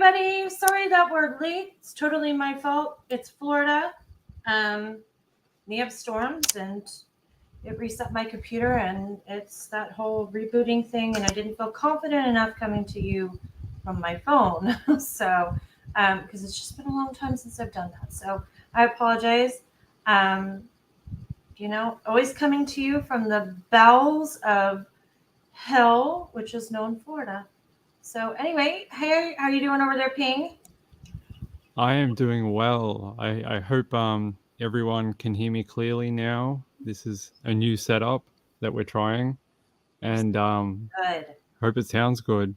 everybody. Sorry that we're late. It's totally my fault. It's Florida. We have storms and it reset my computer and it's that whole rebooting thing and I didn't feel confident enough coming to you from my phone. So, because it's just been a long time since I've done that. So I apologize. Always coming to you from the bowels of hell, which is known Florida. So anyway, hey, how you doing over there, Ping? I am doing well. I hope everyone can hear me clearly now. This is a new setup that we're trying, and Good. hope it sounds good.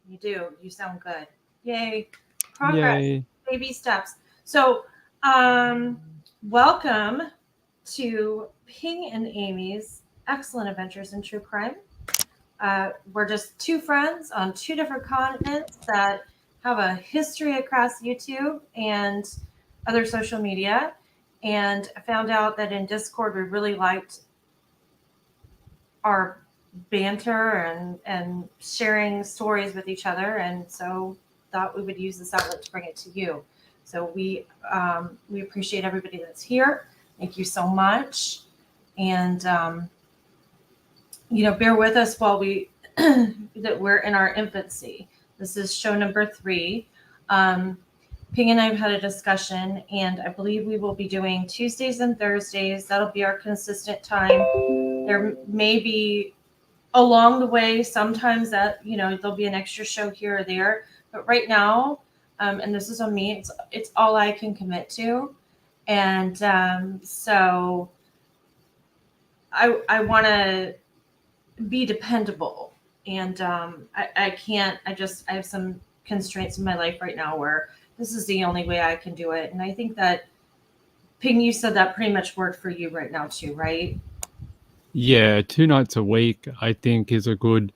You do. You sound good. Yay. Progress. Yay! Baby steps. So, um, welcome to Ping and Amy's Excellent Adventures in True Crime. We're just two friends on two different continents that have a history across YouTube and other social media. And I found out that in Discord, we really liked our banter and sharing stories with each other. And so thought we would use this outlet to bring it to you. So we appreciate everybody that's here. Thank you so much. And, bear with us while that we're in our infancy. This is show number 3. Ping and I have had a discussion, and I believe we will be doing Tuesdays and Thursdays. That'll be our consistent time. There may be along the way, sometimes that, there'll be an extra show here or there. But right now, and this is on me, it's all I can commit to. And so I want to be dependable. And I can't, I have some constraints in my life right now where this is the only way I can do it. And I think that, Ping, you said that pretty much worked for you right now too, right? Yeah, 2 nights a week I think is a good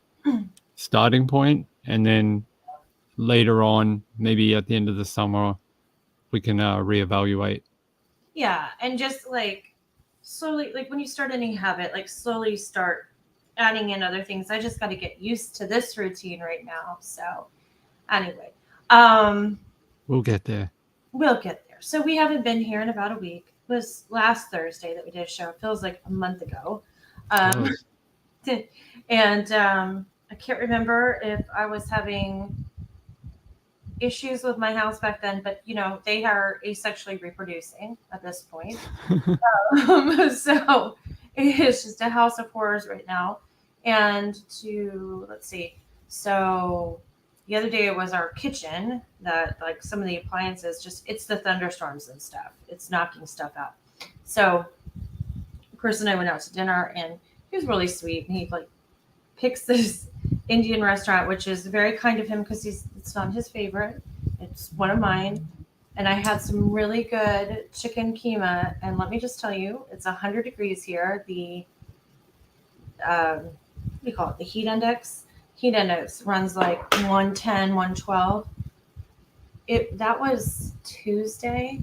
starting point, and then later on, maybe at the end of the summer, we can reevaluate. Yeah, and just like slowly, like when you start any habit, like slowly start adding in other things. I just got to get used to this routine right now. So anyway, We'll get there. we'll get there. So we haven't been here in about a week. It was last Thursday that we did a show. It feels like a month ago. And I can't remember if I was having issues with my house back then, but they are asexually reproducing at this point. So it is just a house of horrors right now. And let's see. So the other day it was our kitchen that, like, some of the appliances, it's the thunderstorms and stuff. It's knocking stuff out. So Chris and I went out to dinner, and he was really sweet. And he picks this Indian restaurant, which is very kind of him because it's not his favorite. It's one of mine. And I had some really good chicken keema. And let me just tell you, it's 100 degrees here. The, what do you call it? The heat index? Heat index runs like 110, 112. That was Tuesday.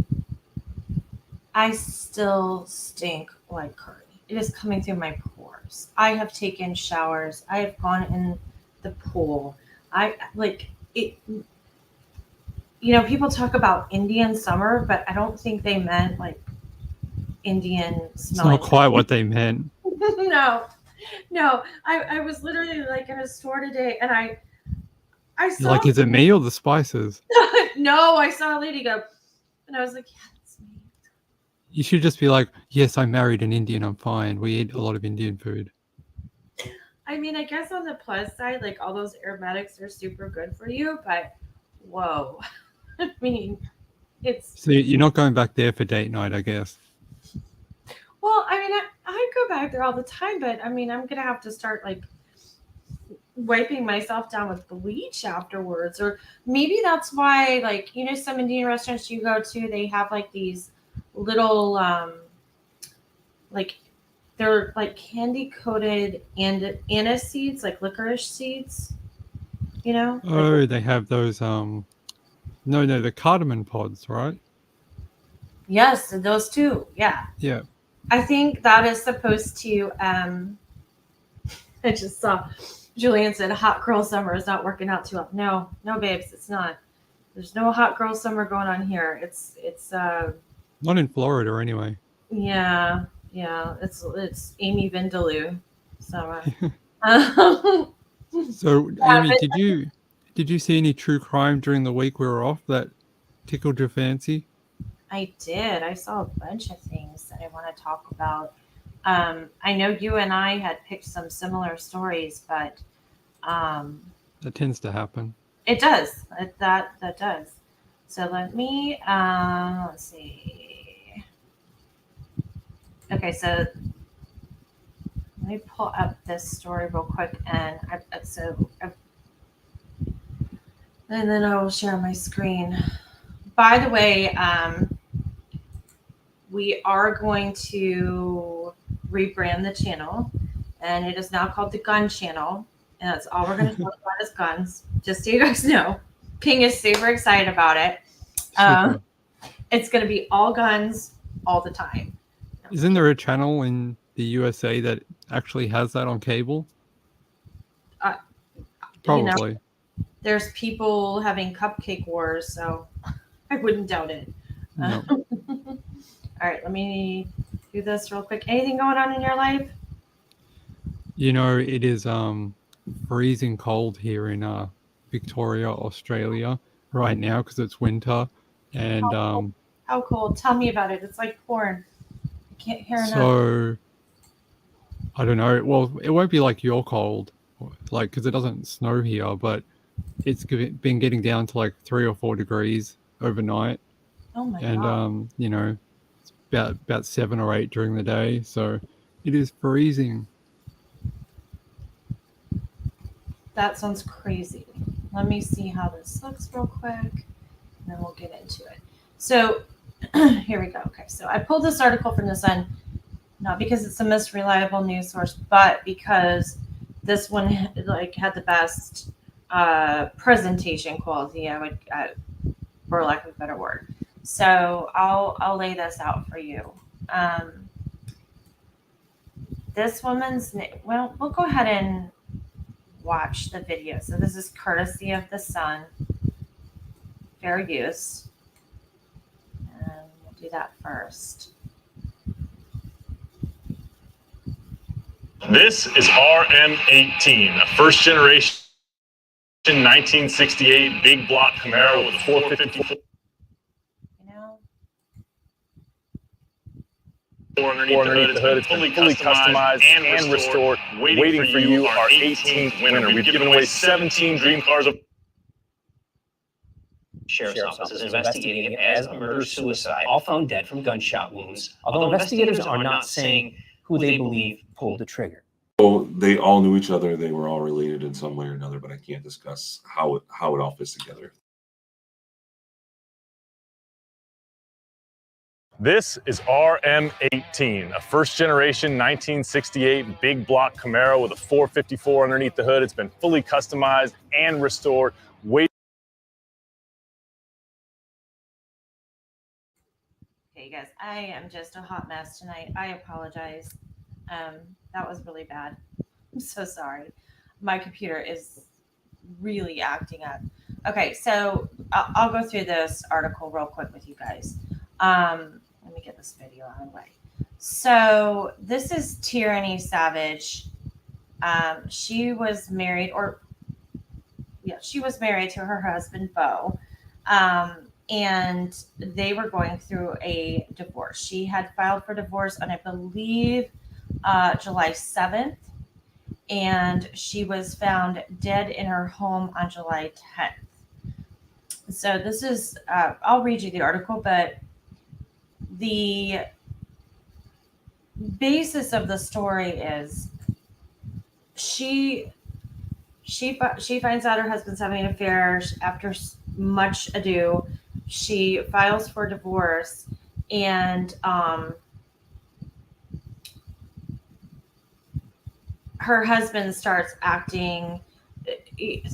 I still stink like curry. It is coming through my pores. I have taken showers. I have gone in the pool. I like it. People talk about Indian summer, but I don't think they meant like Indian It's smelling. not quite what they meant. No. I was literally like in a store today, and I You're saw like, is it me or the spices? no, I saw a lady go, and I was like, yeah, it's me. You should just be like, yes, I married an Indian, I'm fine. We eat a lot of Indian food. I mean, I guess on the plus side, like all those aromatics are super good for you, but whoa. I mean, it's... So you're not going back there for date night, I guess. Well, I mean, I go back there all the time, but I mean, I'm going to have to start like wiping myself down with bleach afterwards. Or maybe that's why, like, some Indian restaurants you go to, they have like these little, like, they're like candy coated and anise seeds, like licorice seeds, Oh, they have those, no, the cardamom pods, right? Yes, those two. Yeah. Yeah. I think that is supposed to, I just saw Julian said hot girl summer is not working out too well. No, babes, it's not. There's no hot girl summer going on here. It's Not in Florida anyway. yeah. It's Amy Vindaloo summer. So, Yeah, Amy, did you see any true crime during the week we were off that tickled your fancy? I did. I saw a bunch of things that I want to talk about. I know you and I had picked some similar stories, but That tends to happen. it does. That does. So let me let's see. Okay, so let me pull up this story real quick, and then I will share my screen. By the way, we are going to rebrand the channel, and it is now called the Gun Channel, and that's all we're going to talk about is guns. Just so you guys know, King is super excited about it. Super. It's going to be all guns all the time. Isn't there a channel in the USA that actually has that on cable? Probably. There's people having cupcake wars, so I wouldn't doubt it. No. All right, let me do this real quick. Anything going on in your life? You know, it is freezing cold here in Victoria, Australia right now because it's winter. And how cold? Tell me about it. It's like porn. I can't hear enough. So I don't know. Well, it won't be like your cold, like because it doesn't snow here, but it's been getting down to like 3 or 4 degrees overnight. Oh my and god. You know, it's about 7 or 8 during the day, so it is freezing. That sounds crazy. Let me see how this looks real quick, and then we'll get into it. So here we go. Okay, so I pulled this article from the Sun, not because it's the most reliable news source, but because this one had the best presentation quality. I would, for lack of a better word. So I'll lay this out for you. This woman's name. Well, we'll go ahead and watch the video. So this is courtesy of the Sun. Fair use. And we'll do that first. This is RM18, a first generation 1968 big block Camaro with a 454. You know, Underneath the hood, it's fully customized and restored. Waiting for you, our 18th winner. We've given away 17 dream cars. Sheriff's Office is investigating it as a murder-suicide, all found dead from gunshot wounds, although investigators are not saying who they believe pulled the trigger. So they all knew each other. They were all related in some way or another, but I can't discuss how it all fits together. This is RM18, a first generation 1968 big block Camaro with a 454 underneath the hood. It's been fully customized and restored. okay, you guys, I am just a hot mess tonight. I apologize. That was really bad. I'm so sorry. My computer is really acting up. Okay, so I'll go through this article real quick with you guys. Let me get this video out of the way. So this is Tyranny Savage. She was married to her husband, Beau. And they were going through a divorce. She had filed for divorce on, I believe, July 7th. And she was found dead in her home on July 10th. So this is, I'll read you the article, but the basis of the story is she finds out her husband's having an affair. After much ado, she files for divorce, and her husband starts acting,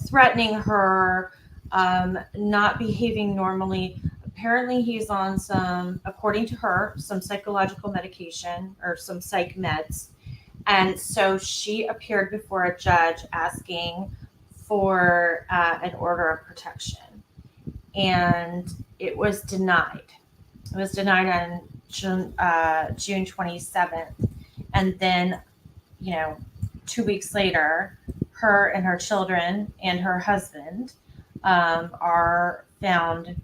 threatening her, not behaving normally. Apparently he's on some, according to her, some psychological medication or some psych meds. And so she appeared before a judge asking for an order of protection. and it was denied. It was denied on June 27th. And then, 2 weeks later, her and her children and her husband are found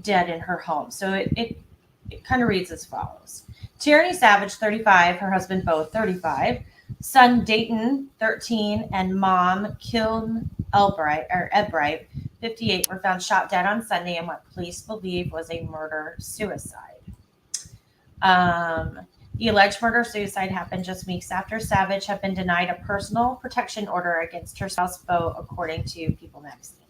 dead in her home. So it kind of reads as follows. Tierney Savage, 35, her husband Bo, 35, son Dayton, 13, and mom Kim Ebright, 58, were found shot dead on Sunday in what police believe was a murder-suicide. The alleged murder-suicide happened just weeks after Savage had been denied a personal protection order against her spouse, Bo, according to People magazine.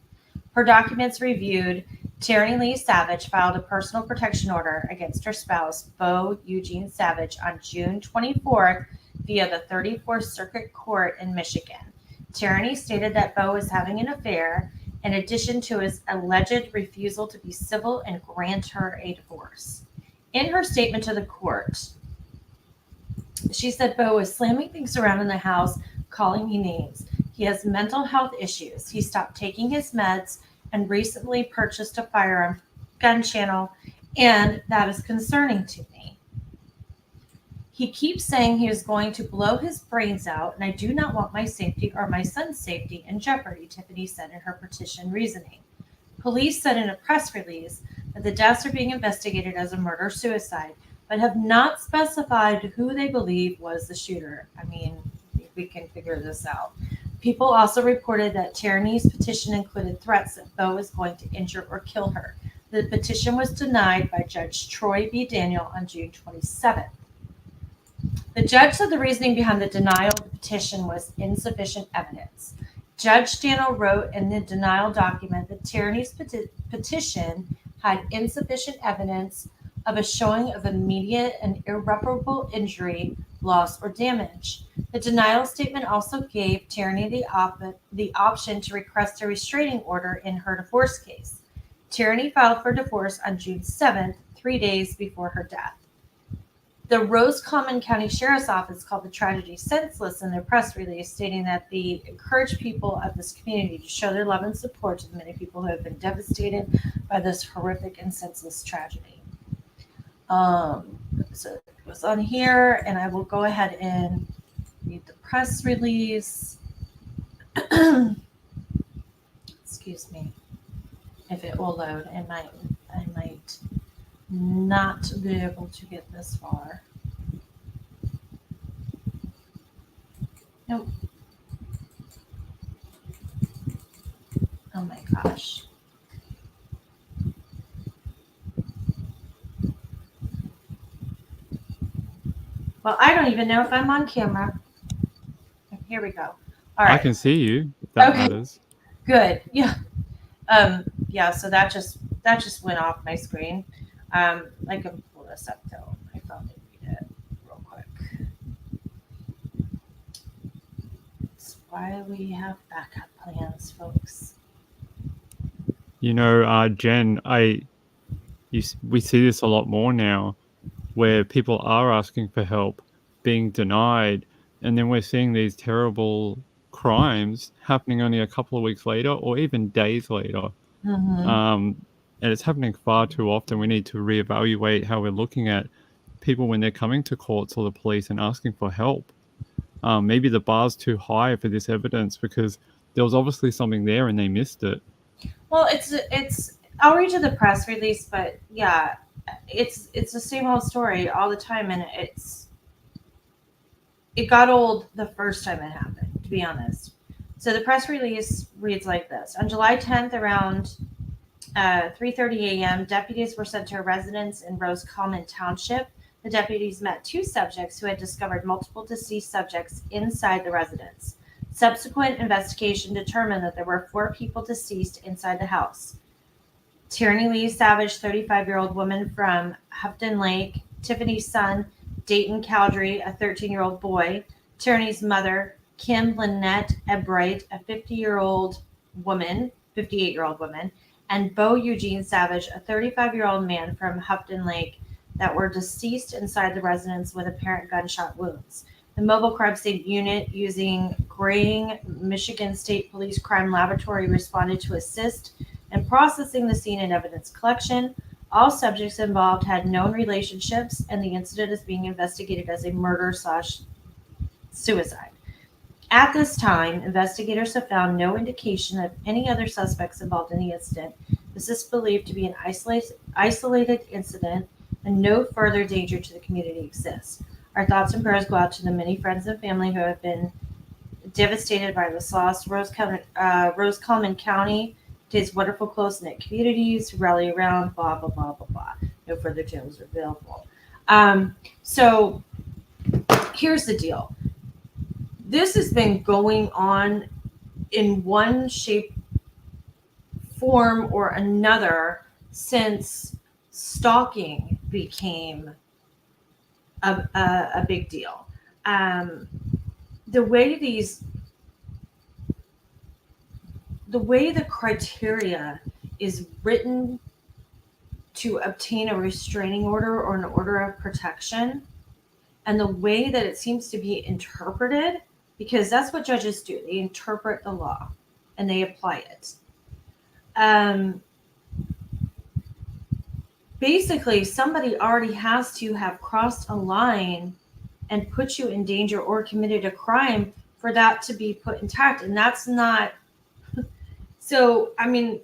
Per documents reviewed, Tierney Lee Savage filed a personal protection order against her spouse, Bo Eugene Savage, on June 24th via the 34th Circuit Court in Michigan. Tierney stated that Bo was having an affair in addition to his alleged refusal to be civil and grant her a divorce. In her statement to the court, she said Bo was slamming things around in the house, calling me names. He has mental health issues. He stopped taking his meds and recently purchased a firearm gun channel, and that is concerning to me. He keeps saying he is going to blow his brains out, and I do not want my safety or my son's safety in jeopardy, Tiffany said in her petition reasoning. Police said in a press release that the deaths are being investigated as a murder-suicide, but have not specified who they believe was the shooter. I mean, we can figure this out. People also reported that Tierney's petition included threats that Bo was going to injure or kill her. The petition was denied by Judge Troy B. Daniel on June 27th. The judge said the reasoning behind the denial of the petition was insufficient evidence. Judge Daniel wrote in the denial document that Tierney's petition had insufficient evidence of a showing of immediate and irreparable injury, loss, or damage. The denial statement also gave Tierney the option to request a restraining order in her divorce case. Tierney filed for divorce on June 7th, 3 days before her death. The Roscommon County Sheriff's Office called the tragedy senseless in their press release, stating that they encourage people of this community to show their love and support to the many people who have been devastated by this horrific and senseless tragedy. So it was on here, and I will go ahead and read the press release. Excuse me. If it will load, I might not be able to get this far. Nope. Oh my gosh. Well, I don't even know if I'm on camera. Here we go. All right. I can see you, if that Okay. matters. Good. Yeah. Yeah, so that just went off my screen. I can pull this up though. I found it. Read it real quick. That's why we have backup plans, folks. Jen, we see this a lot more now, where people are asking for help, being denied, and then we're seeing these terrible crimes happening only a couple of weeks later or even days later. Mm-hmm. And it's happening far too often. We need to reevaluate how we're looking at people when they're coming to courts or the police and asking for help. Maybe the bar's too high for this evidence because there was obviously something there and they missed it. Well, it's. I'll read you the press release, but yeah, it's the same old story all the time, and it got old the first time it happened, to be honest. So the press release reads like this: on July 10th, around 3:30 a.m., deputies were sent to a residence in Roscommon Township. The deputies met two subjects who had discovered multiple deceased subjects inside the residence. Subsequent investigation determined that there were 4 people deceased inside the house. Tierney Lee Savage, 35-year-old woman from Houghton Lake, Tiffany's son, Dayton Cowdery, a 13-year-old boy, Tierney's mother, Kim Lynette Ebright, a 58-year-old woman, and Bo Eugene Savage, a 35-year-old man from Houghton Lake, that were deceased inside the residence with apparent gunshot wounds. The mobile crime scene unit using Graying Michigan State Police Crime Laboratory responded to assist and processing the scene and evidence collection. All subjects involved had known relationships, and the incident is being investigated as a murder/suicide. At this time, investigators have found no indication of any other suspects involved in the incident. This is believed to be an isolated incident, and no further danger to the community exists. Our thoughts and prayers go out to the many friends and family who have been devastated by this loss. Roscommon County, today's wonderful close-knit communities rally around, blah, blah, blah, blah, blah. No further details are available. So here's the deal. This has been going on in one shape, form, or another since stalking became a big deal. The way the criteria is written to obtain a restraining order or an order of protection, and the way that it seems to be interpreted, because that's what judges do. They interpret the law and they apply it. Basically, somebody already has to have crossed a line and put you in danger or committed a crime for that to be put intact. And that's not. So, I mean,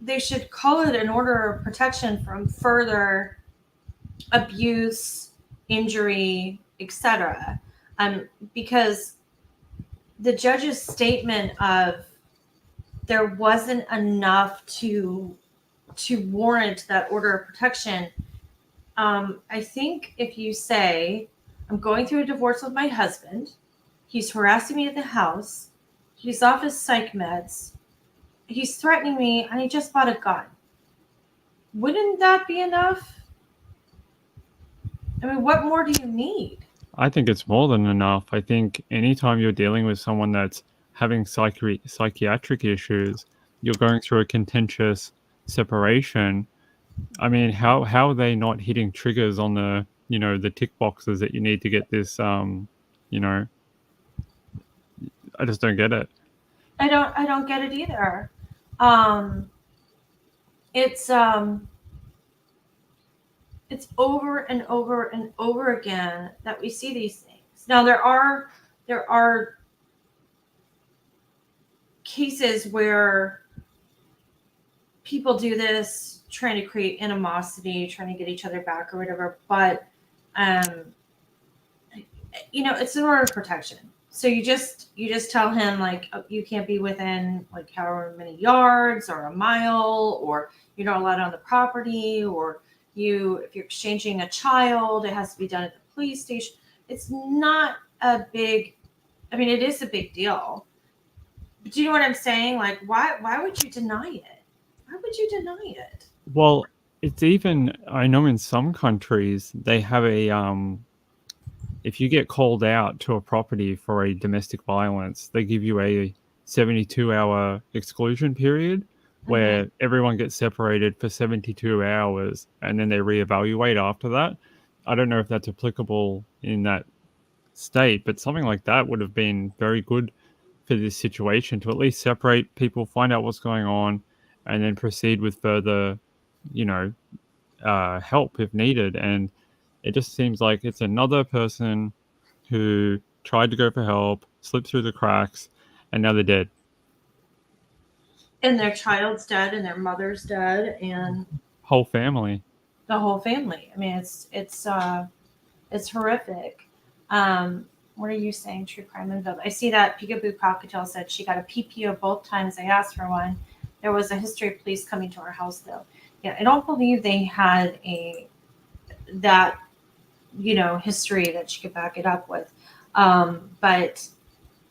they should call it an order of protection from further abuse, injury, etc. Because the judge's statement of there wasn't enough to warrant that order of protection. I think if you say, I'm going through a divorce with my husband, he's harassing me at the house, he's off his psych meds, he's threatening me, and he just bought a gun. Wouldn't that be enough? I mean, what more do you need? I think it's more than enough. I think anytime you're dealing with someone that's having psychiatric issues, you're going through a contentious separation. I mean, how are they not hitting triggers on the, the tick boxes that you need to get this, I just don't get it. I don't get it either. It's over and over and over again that we see these things. Now there are cases where people do this trying to create animosity, trying to get each other back or whatever, but it's an order of protection. So you just tell him, like, you can't be within like however many yards or a mile, or you're not allowed on the property, or if you're exchanging a child, it has to be done at the police station. It's not a big, I mean, it is a big deal. But do you know what I'm saying? Like, why would you deny it? Why would you deny it? Well, it's even, I know in some countries they have a, if you get called out to a property for a domestic violence, they give you a 72-hour exclusion period where everyone gets separated for 72 hours and then they reevaluate after that. I don't know if that's applicable in that state, but something like that would have been very good for this situation, to at least separate people, find out what's going on, and then proceed with further, help if needed. And it just seems like it's another person who tried to go for help, slipped through the cracks, and now they're dead. And their child's dead, and their mother's dead, and whole family. The whole family. I mean, it's horrific. What are you saying? True crime and I see that Peekaboo Cockatiel said she got a PPO both times I asked for one. There was a history of police coming to our house, though. Yeah, I don't believe they had that history that she could back it up with. But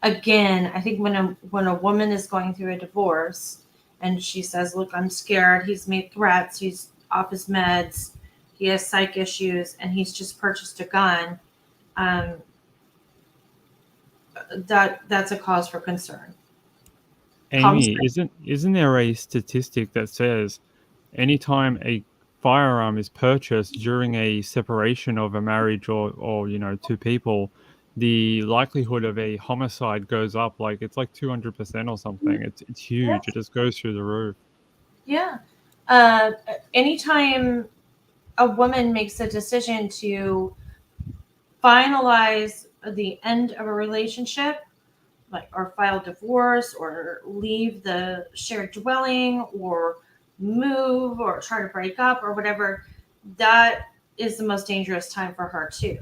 again, I think when a woman is going through a divorce and she says, look, I'm scared, he's made threats, he's off his meds, he has psych issues, and he's just purchased a gun, that's a cause for concern. Amy, isn't there a statistic that says anytime a firearm is purchased during a separation of a marriage or two people, the likelihood of a homicide goes up, like it's like 200% or something. It's huge. It just goes through the roof. Yeah. Anytime a woman makes a decision to finalize the end of a relationship, like or file divorce or leave the shared dwelling or move or try to break up or whatever, that is the most dangerous time for her too.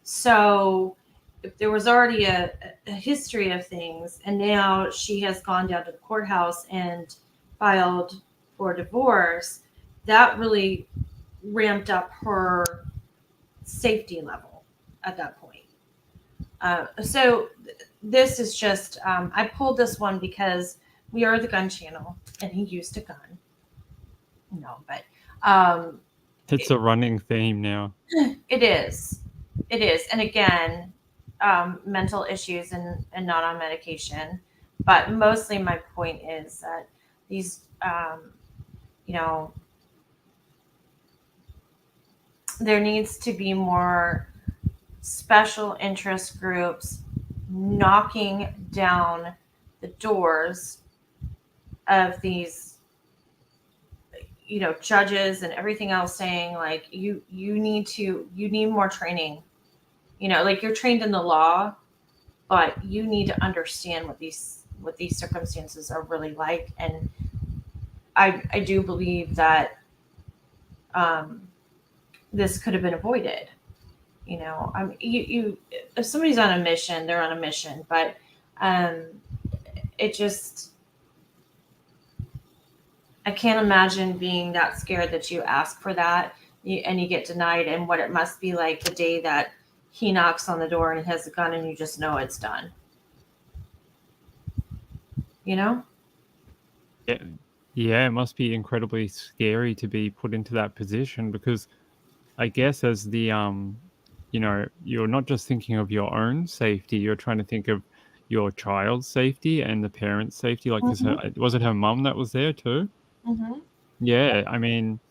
So if there was already a history of things and now she has gone down to the courthouse and filed for divorce, that really ramped up her safety level at that point. So this is just, I pulled this one because we are the gun channel and he used a gun. No, but It's a running theme now. it is. It is. And again, mental issues and not on medication. But mostly my point is that these, you know, there needs to be more special interest groups knocking down the doors of these, you know, judges and everything else, saying like you need more training. You know, like you're trained in the law, but you need to understand what these circumstances are really like. And I do believe that this could have been avoided. You know, you if somebody's on a mission, they're on a mission. But it just, I can't imagine being that scared that you ask for that and you get denied, and what it must be like the day that he knocks on the door and he has a gun and you just know it's done. You know? Yeah, it must be incredibly scary to be put into that position, because I guess as the you know, you're not just thinking of your own safety, you're trying to think of your child's safety and the parent's safety. Like, was it her mum that was there too? Mm-hmm. Yeah, I mean,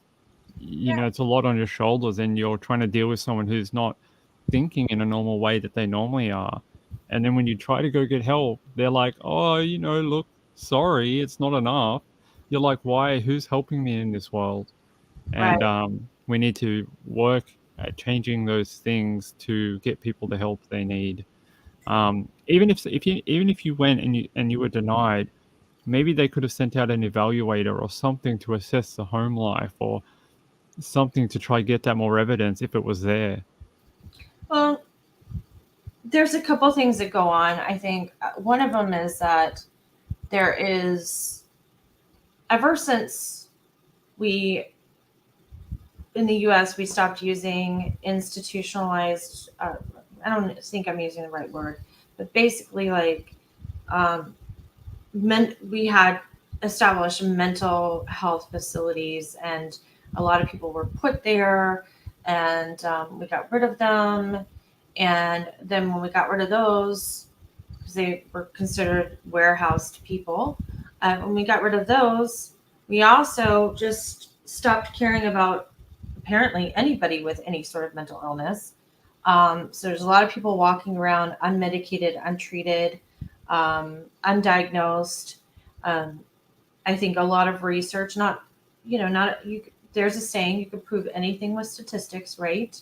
you know, it's a lot on your shoulders, and you're trying to deal with someone who's not thinking in a normal way that they normally are. And then when you try to go get help, they're like, oh, you know, look, sorry, it's not enough. You're like, why? Who's helping me in this world? Right. And we need to work at changing those things to get people the help they need. Even if you went and you were denied, maybe they could have sent out an evaluator or something to assess the home life, or something to try get that more evidence if it was there. Well, there's a couple things that go on. I think one of them is that there is, ever since we in the US we stopped using institutionalized, I don't think I'm using the right word, but basically like we had established mental health facilities, and a lot of people were put there, and we got rid of them. And then when we got rid of those, because they were considered warehoused people, when we got rid of those, we also just stopped caring about apparently anybody with any sort of mental illness. So there's a lot of people walking around unmedicated, untreated, undiagnosed. I think a lot of research, there's a saying, you can prove anything with statistics, right?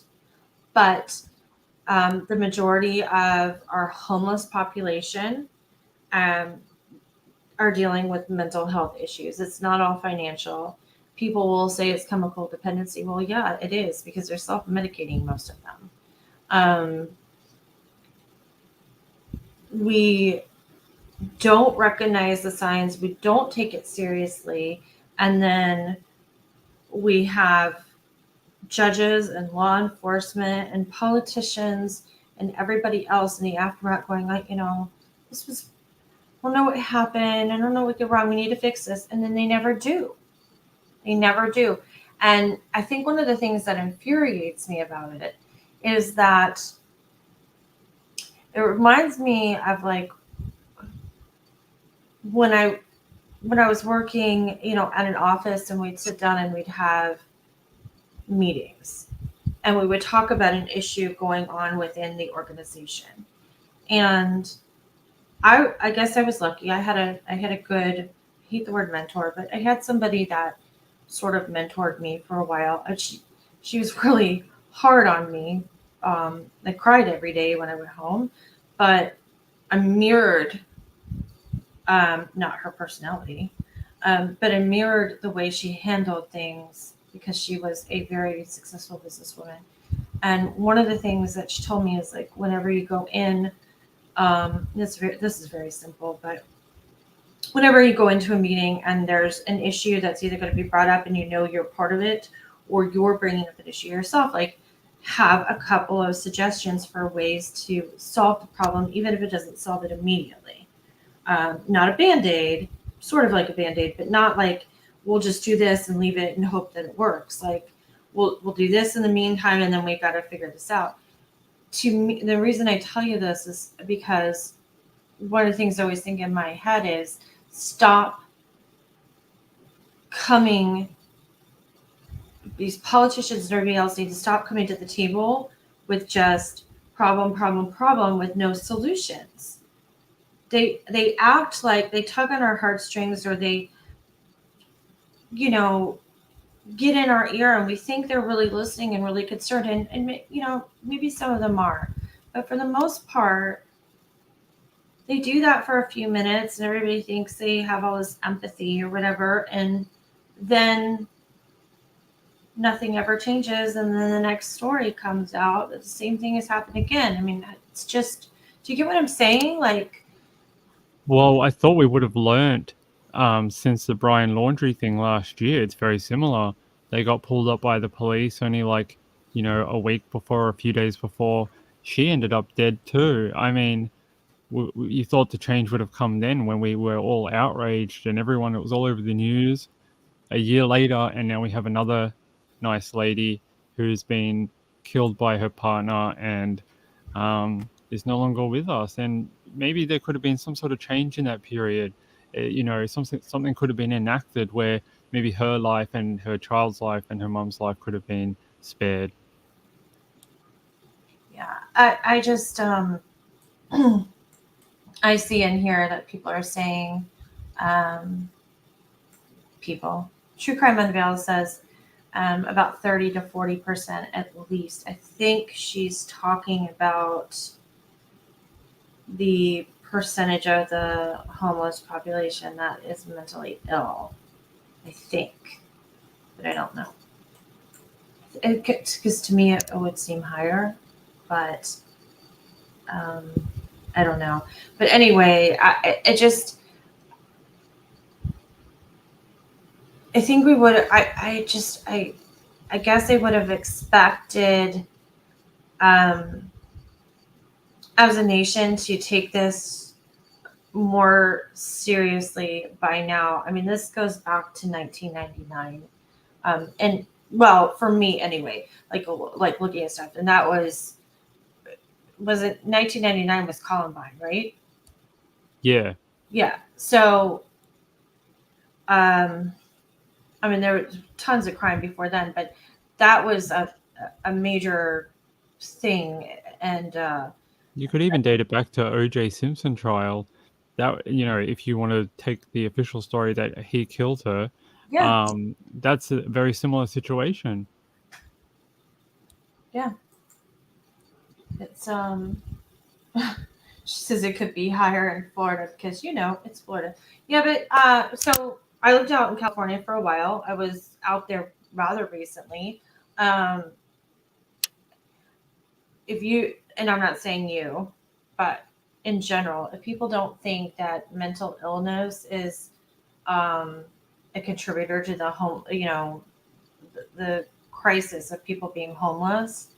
But the majority of our homeless population are dealing with mental health issues. It's not all financial. People will say it's chemical dependency. Well, yeah, it is, because they're self-medicating, most of them. We don't recognize the signs. We don't take it seriously. And then we have judges and law enforcement and politicians and everybody else in the aftermath going like, this was, I don't know what happened. I don't know what did wrong. We need to fix this. And then they never do. They never do. And I think one of the things that infuriates me about it is that it reminds me of like when I was working, at an office, and we'd sit down and we'd have meetings and we would talk about an issue going on within the organization. And I guess I was lucky. I had a good hate the word mentor, but I had somebody that sort of mentored me for a while, and she was really hard on me. I cried every day when I went home, but I mirrored, not her personality, but I mirrored the way she handled things because she was a very successful businesswoman. And one of the things that she told me is like, whenever you go in, this is very simple, but whenever you go into a meeting and there's an issue that's either going to be brought up and you know you're part of it, or you're bringing up an issue yourself, like have a couple of suggestions for ways to solve the problem, even if it doesn't solve it immediately. Not a Band-Aid, sort of like a Band-Aid, but not like we'll just do this and leave it and hope that it works. Like we'll do this in the meantime, and then we've got to figure this out. To me, the reason I tell you this is because one of the things I always think in my head is stop coming. These politicians and everybody else need to stop coming to the table with just problem with no solutions. They act like they tug on our heartstrings, or they, get in our ear, and we think they're really listening and really concerned. And maybe some of them are, but for the most part, they do that for a few minutes and everybody thinks they have all this empathy or whatever. And then nothing ever changes. And then the next story comes out that the same thing has happened again. I mean, it's just, do you get what I'm saying? Like, Well, I thought we would have learnt since the Brian Laundrie thing last year. It's very similar. They got pulled up by the police only a week before, a few days before. She ended up dead too. I mean, you thought the change would have come then when we were all outraged and everyone, it was all over the news. A year later, and now we have another nice lady who's been killed by her partner and is no longer with us. And maybe there could have been some sort of change in that period. Something could have been enacted where maybe her life and her child's life and her mom's life could have been spared. yeah, I just, I see in here that people are saying, True Crime Unveiled says about 30 to 40% at least. I think she's talking about the percentage of the homeless population that is mentally ill, I think, but I don't know. Because to me, it would seem higher, but I don't know. But anyway, I think we would. I guess I would have expected, as a nation, to take this more seriously by now. I mean, this goes back to 1999, and well, for me anyway. Like looking at stuff, and that was it 1999 was Columbine, right? Yeah. Yeah. So, I mean, there were tons of crime before then, but that was a major thing. And You could even date it back to O.J. Simpson trial. That, if you want to take the official story that he killed her, yeah, that's a very similar situation. yeah, it's she says it could be higher in Florida because it's Florida. Yeah, but so I lived out in California for a while. I was out there rather recently. If you, and I'm not saying you, but in general, if people don't think that mental illness is a contributor to the crisis of people being homeless,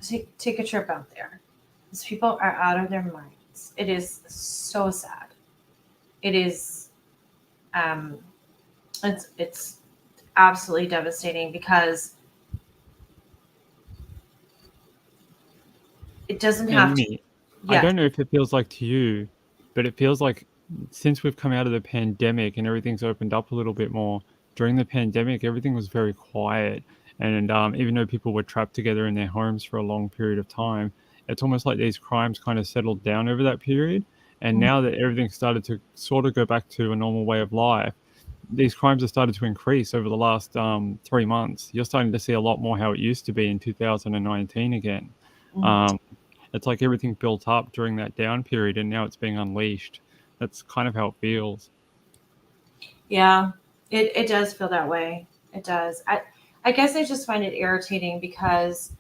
take a trip out there. These people are out of their minds. It is so sad. It is, it's absolutely devastating because it doesn't have to. I don't know if it feels like to you, but it feels like since we've come out of the pandemic and everything's opened up a little bit more, during the pandemic, everything was very quiet. And even though people were trapped together in their homes for a long period of time, it's almost like these crimes kind of settled down over that period. And now that everything started to sort of go back to a normal way of life, these crimes have started to increase over the last 3 months. You're starting to see a lot more how it used to be in 2019 again. It's like everything built up during that down period, and now it's being unleashed. That's kind of how it feels. Yeah, it does feel that way. It does. I guess I just find it irritating because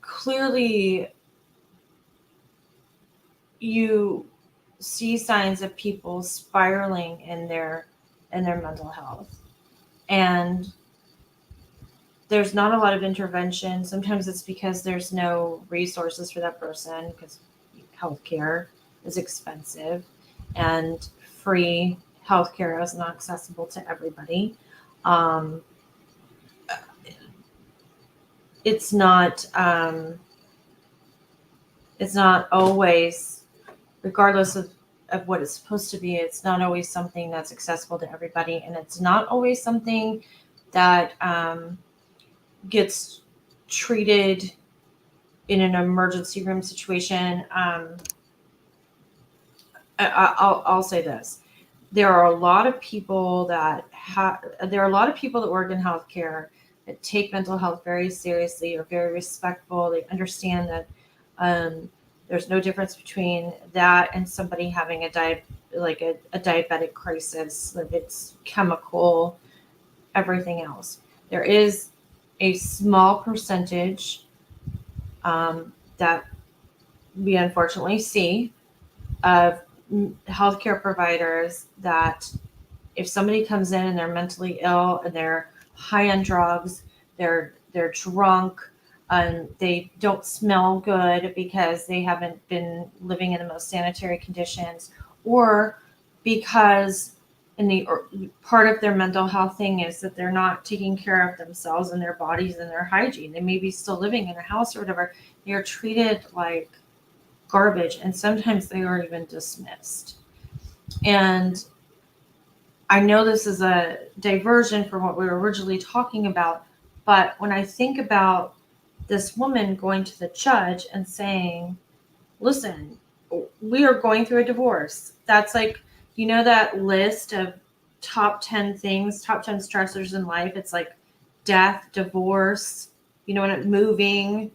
clearly you see signs of people spiraling in their mental health, and there's not a lot of intervention. Sometimes it's because there's no resources for that person because healthcare is expensive and free healthcare is not accessible to everybody. It's not always, regardless of what it's supposed to be, it's not always something that's accessible to everybody, and it's not always something that gets treated in an emergency room situation. I'll say this: there are a lot of people that work in healthcare that take mental health very seriously, are very respectful. They understand that there's no difference between that and somebody having a diabetic crisis. Like, it's chemical, everything else. There is a small percentage that we unfortunately see of healthcare providers that if somebody comes in and they're mentally ill and they're high on drugs, they're drunk, and they don't smell good because they haven't been living in the most sanitary conditions, or because part of their mental health thing is that they're not taking care of themselves and their bodies and their hygiene. They may be still living in a house or whatever. They're treated like garbage, and sometimes they are even dismissed. And I know this is a diversion from what we were originally talking about, but when I think about this woman going to the judge and saying, listen, we are going through a divorce. That's like, that list of top 10 stressors in life. It's like death, divorce, moving.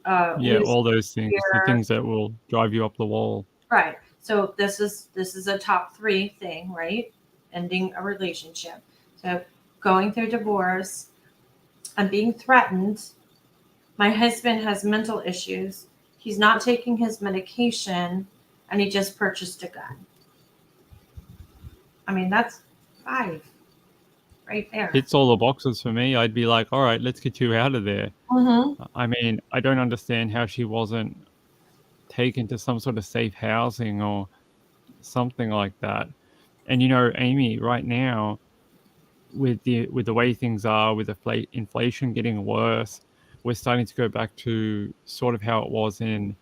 All those things, the things that will drive you up the wall. Right. So this is a top 3 thing, right? Ending a relationship. So going through divorce, I'm being threatened. My husband has mental issues. He's not taking his medication, and he just purchased a gun. I mean, that's 5 right there. Hits all the boxes for me. I'd be like, all right, let's get you out of there. I mean, I don't understand how she wasn't taken to some sort of safe housing or something like that. And Amy, right now, with the way things are, with inflation getting worse, we're starting to go back to sort of how it was in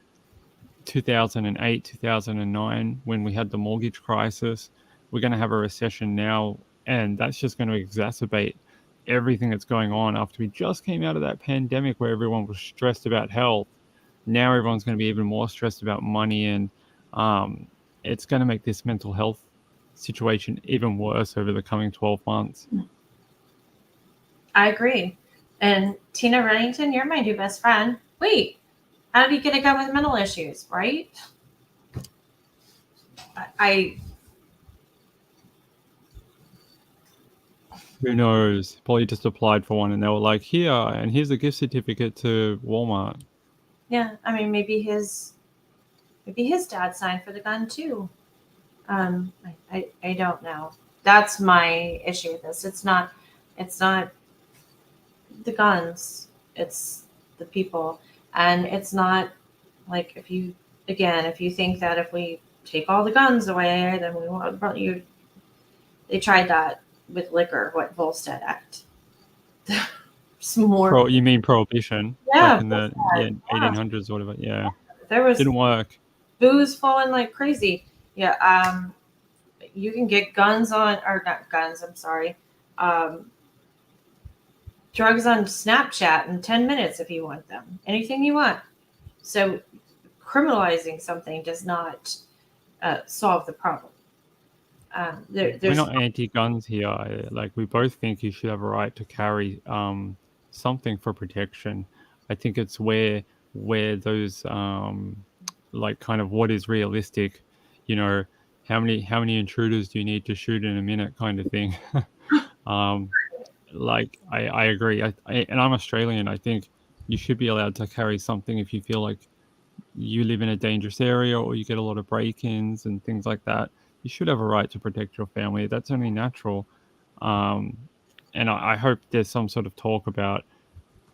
2008, 2009, when we had the mortgage crisis. We're going to have a recession now, and that's just going to exacerbate everything that's going on after we just came out of that pandemic where everyone was stressed about health. Now everyone's going to be even more stressed about money, and it's going to make this mental health situation even worse over the coming 12 months. I agree. And Tina Reddington, you're my new best friend. Wait, how did you get a gun with mental issues, right? Who knows? Probably just applied for one and they were like, here, and here's a gift certificate to Walmart. Yeah, I mean, maybe his dad signed for the gun too. I don't know. That's my issue with this. It's not the guns, it's the people. And it's not like if you think that if we take all the guns away, then we want you. They tried that with liquor, what Volstead Act. Some more. You mean prohibition? Yeah, back in the 1800s or whatever. Yeah, there was didn't work. Booze flowing like crazy. Yeah, you can get guns on, or not guns. I'm sorry. Drugs on Snapchat in 10 minutes if you want them. Anything you want. So criminalizing something does not solve the problem. We're There's not anti-guns here. Like, we both think you should have a right to carry something for protection. I think it's where those like, kind of what is realistic, you know, how many intruders do you need to shoot in a minute, kind of thing. Like, I agree. And I'm Australian. I think you should be allowed to carry something if you feel like you live in a dangerous area or you get a lot of break-ins and things like that. You should have a right to protect your family. That's only natural. And I hope there's some sort of talk about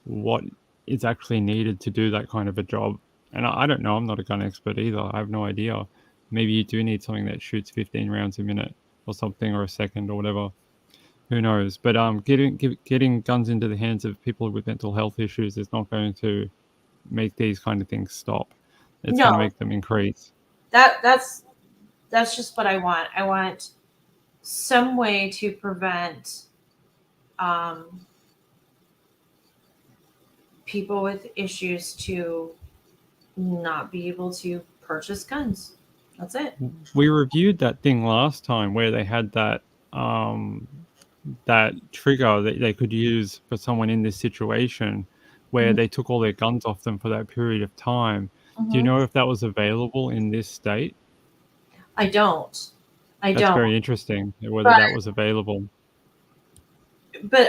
what is actually needed to do that kind of a job. And I don't know. I'm not a gun expert either. I have no idea. Maybe you do need something that shoots 15 rounds a minute or something, or a second, or whatever. Who knows? But getting guns into the hands of people with mental health issues is not going to make these kind of things stop. It's going to make them increase. That's just what I want. I want some way to prevent people with issues to not be able to purchase guns. That's it. We reviewed that thing last time where they had that that trigger that they could use for someone in this situation, where they took all their guns off them for that period of time. Do you know if that was available in this state? I don't. That's very interesting, whether that was available. But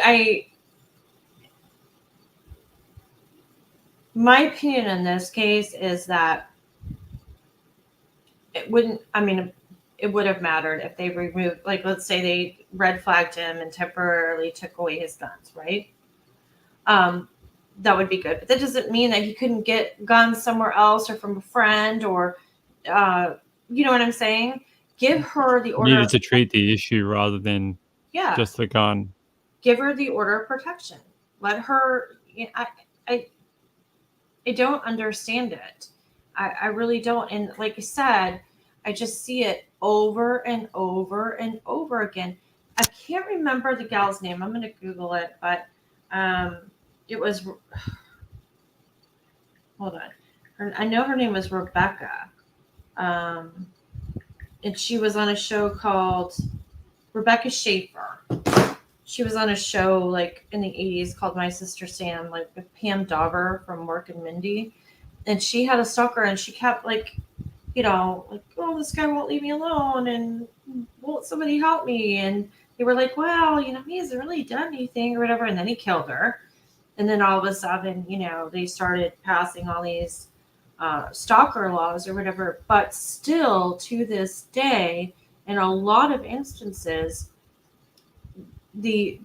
my opinion in this case is that it wouldn't, I mean, it would have mattered if they removed, like, let's say they red flagged him and temporarily took away his guns, right? That would be good. But that doesn't mean that he couldn't get guns somewhere else or from a friend, or, you know what I'm saying? Give her the order. Needed to treat the issue rather than just the gun. Give her the order of protection. Let her, you know, I don't understand it. I really don't. And like I said, I just see it over and over and over again. I can't remember the gal's name. I'm going to Google it, but it was, hold on. I know her name was Rebecca. And she was on a show called Rebecca Schaefer. She was on a show like in the 80s called My Sister Sam, like with Pam Dauber from Mork and Mindy. And she had a stalker, and she kept like, you know, like, oh, this guy won't leave me alone, and won't somebody help me? And they were like, well, you know, he hasn't really done anything or whatever. And then he killed her. And then all of a sudden, you know, they started passing all these stalker laws or whatever. But still, to this day, in a lot of instances, the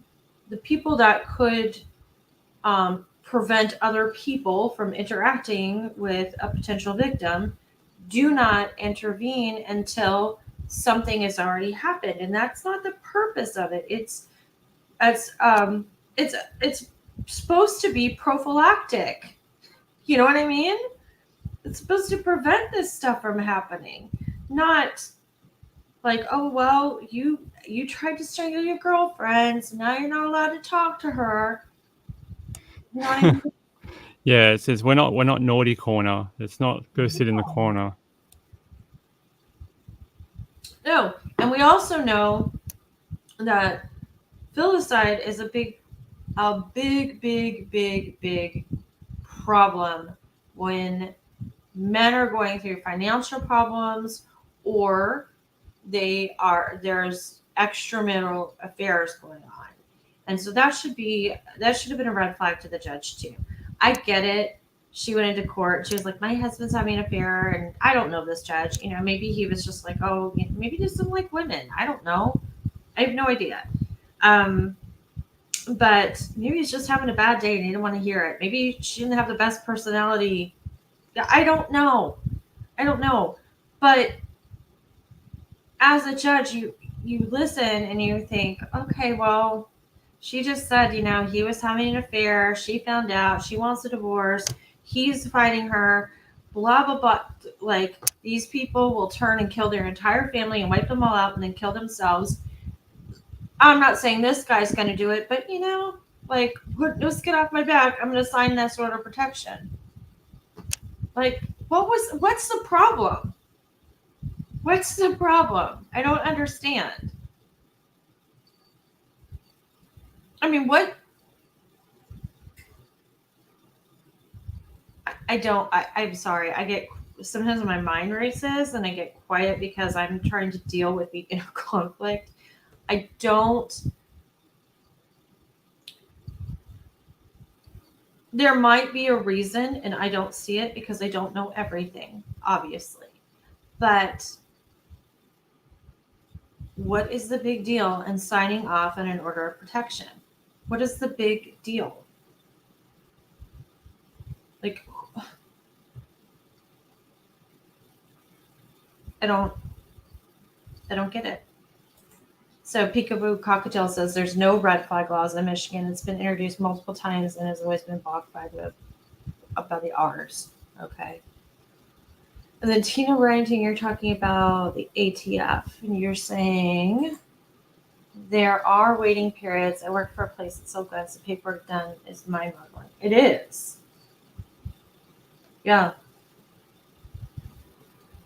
people that could prevent other people from interacting with a potential victim do not intervene until something has already happened, and that's not the purpose of it. It's supposed to be prophylactic. You know what I mean? It's supposed to prevent this stuff from happening, not like, oh, well, you tried to strangle your girlfriend, so now you're not allowed to talk to her. You know what I mean? Yeah, it says we're not naughty corner. It's not go sit in the corner. No, and we also know that filicide is a big problem when men are going through financial problems, or there's extramarital affairs going on. And so that should have been a red flag to the judge too. I get it. She went into court. She was like, my husband's having an affair, and I don't know this judge. You know, maybe he was just like, oh, maybe he doesn't like women. I don't know. I have no idea. But maybe he's just having a bad day and he didn't want to hear it. Maybe she didn't have the best personality. I don't know. But as a judge, you listen and you think, okay, well, she just said, you know, he was having an affair. She found out. She wants a divorce. He's fighting her. Blah, blah, blah. Like, these people will turn and kill their entire family and wipe them all out and then kill themselves. I'm not saying this guy's going to do it, but, you know, like, let's get off my back. I'm going to sign this order of protection. Like, What's the problem? What's the problem? I don't understand. I mean, what? I'm sorry. I get sometimes my mind races and I get quiet because I'm trying to deal with the inner conflict. I don't. There might be a reason, and I don't see it because I don't know everything, obviously. But what is the big deal in signing off on an order of protection? What is the big deal? Like, I don't get it. So Peekaboo Cockatiel says there's no red flag laws in Michigan. It's been introduced multiple times and has always been blocked by the R's. Okay. And then Tina Ranting, you're talking about the ATF, and you're saying there are waiting periods. I work for a place that sells guns. The paperwork done is mind-boggling. It is. Yeah.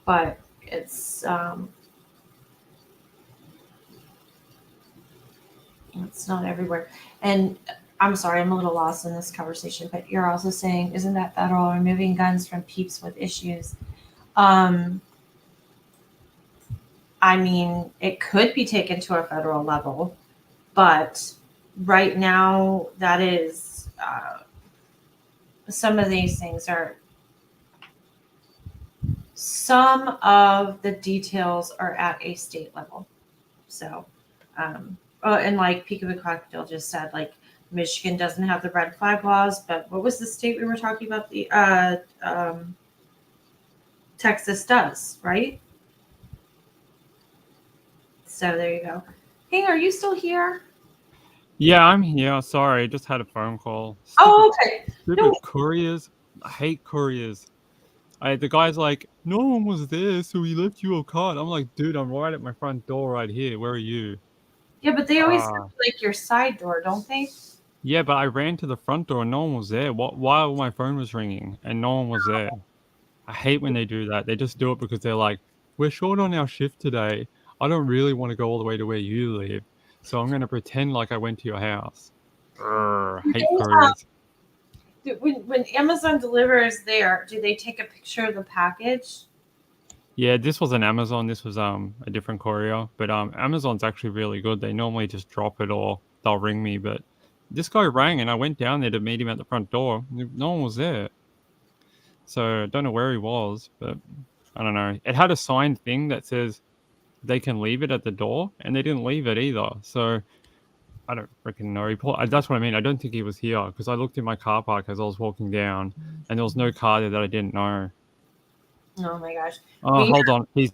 But it's not everywhere. And I'm sorry, I'm a little lost in this conversation, but you're also saying, isn't that federal, removing guns from peeps with issues? I mean, it could be taken to a federal level, but right now that is some of these things are, some of the details are at a state level. So, and like Peekaboo Cocktail just said, like Michigan doesn't have the red flag laws, but what was the state we were talking about? The Texas does, right? So there you go. Hey, are you still here? Yeah, I'm here. Sorry, I just had a phone call. Oh, okay. Stupid couriers. I hate couriers. The guy's like, no one was there, so he left you a card. I'm like, dude, I'm right at my front door right here. Where are you? Yeah, but they always have like your side door, don't they? Yeah, but I ran to the front door and no one was there. While my phone was ringing and no one was there. I hate when they do that. They just do it because they're like, we're short on our shift today. I don't really want to go all the way to where you live, so I'm going to pretend like I went to your house. Hate couriers. When Amazon delivers there, do they take a picture of the package? Yeah, this wasn't Amazon. This was a different courier. But Amazon's actually really good. They normally just drop it or they'll ring me. But this guy rang and I went down there to meet him at the front door. No one was there. So I don't know where he was, but I don't know. It had a signed thing that says they can leave it at the door, and they didn't leave it either. So I don't freaking know. That's what I mean. I don't think he was here because I looked in my car park as I was walking down, and there was no car there that I didn't know. Oh my gosh. Oh, hold on. He's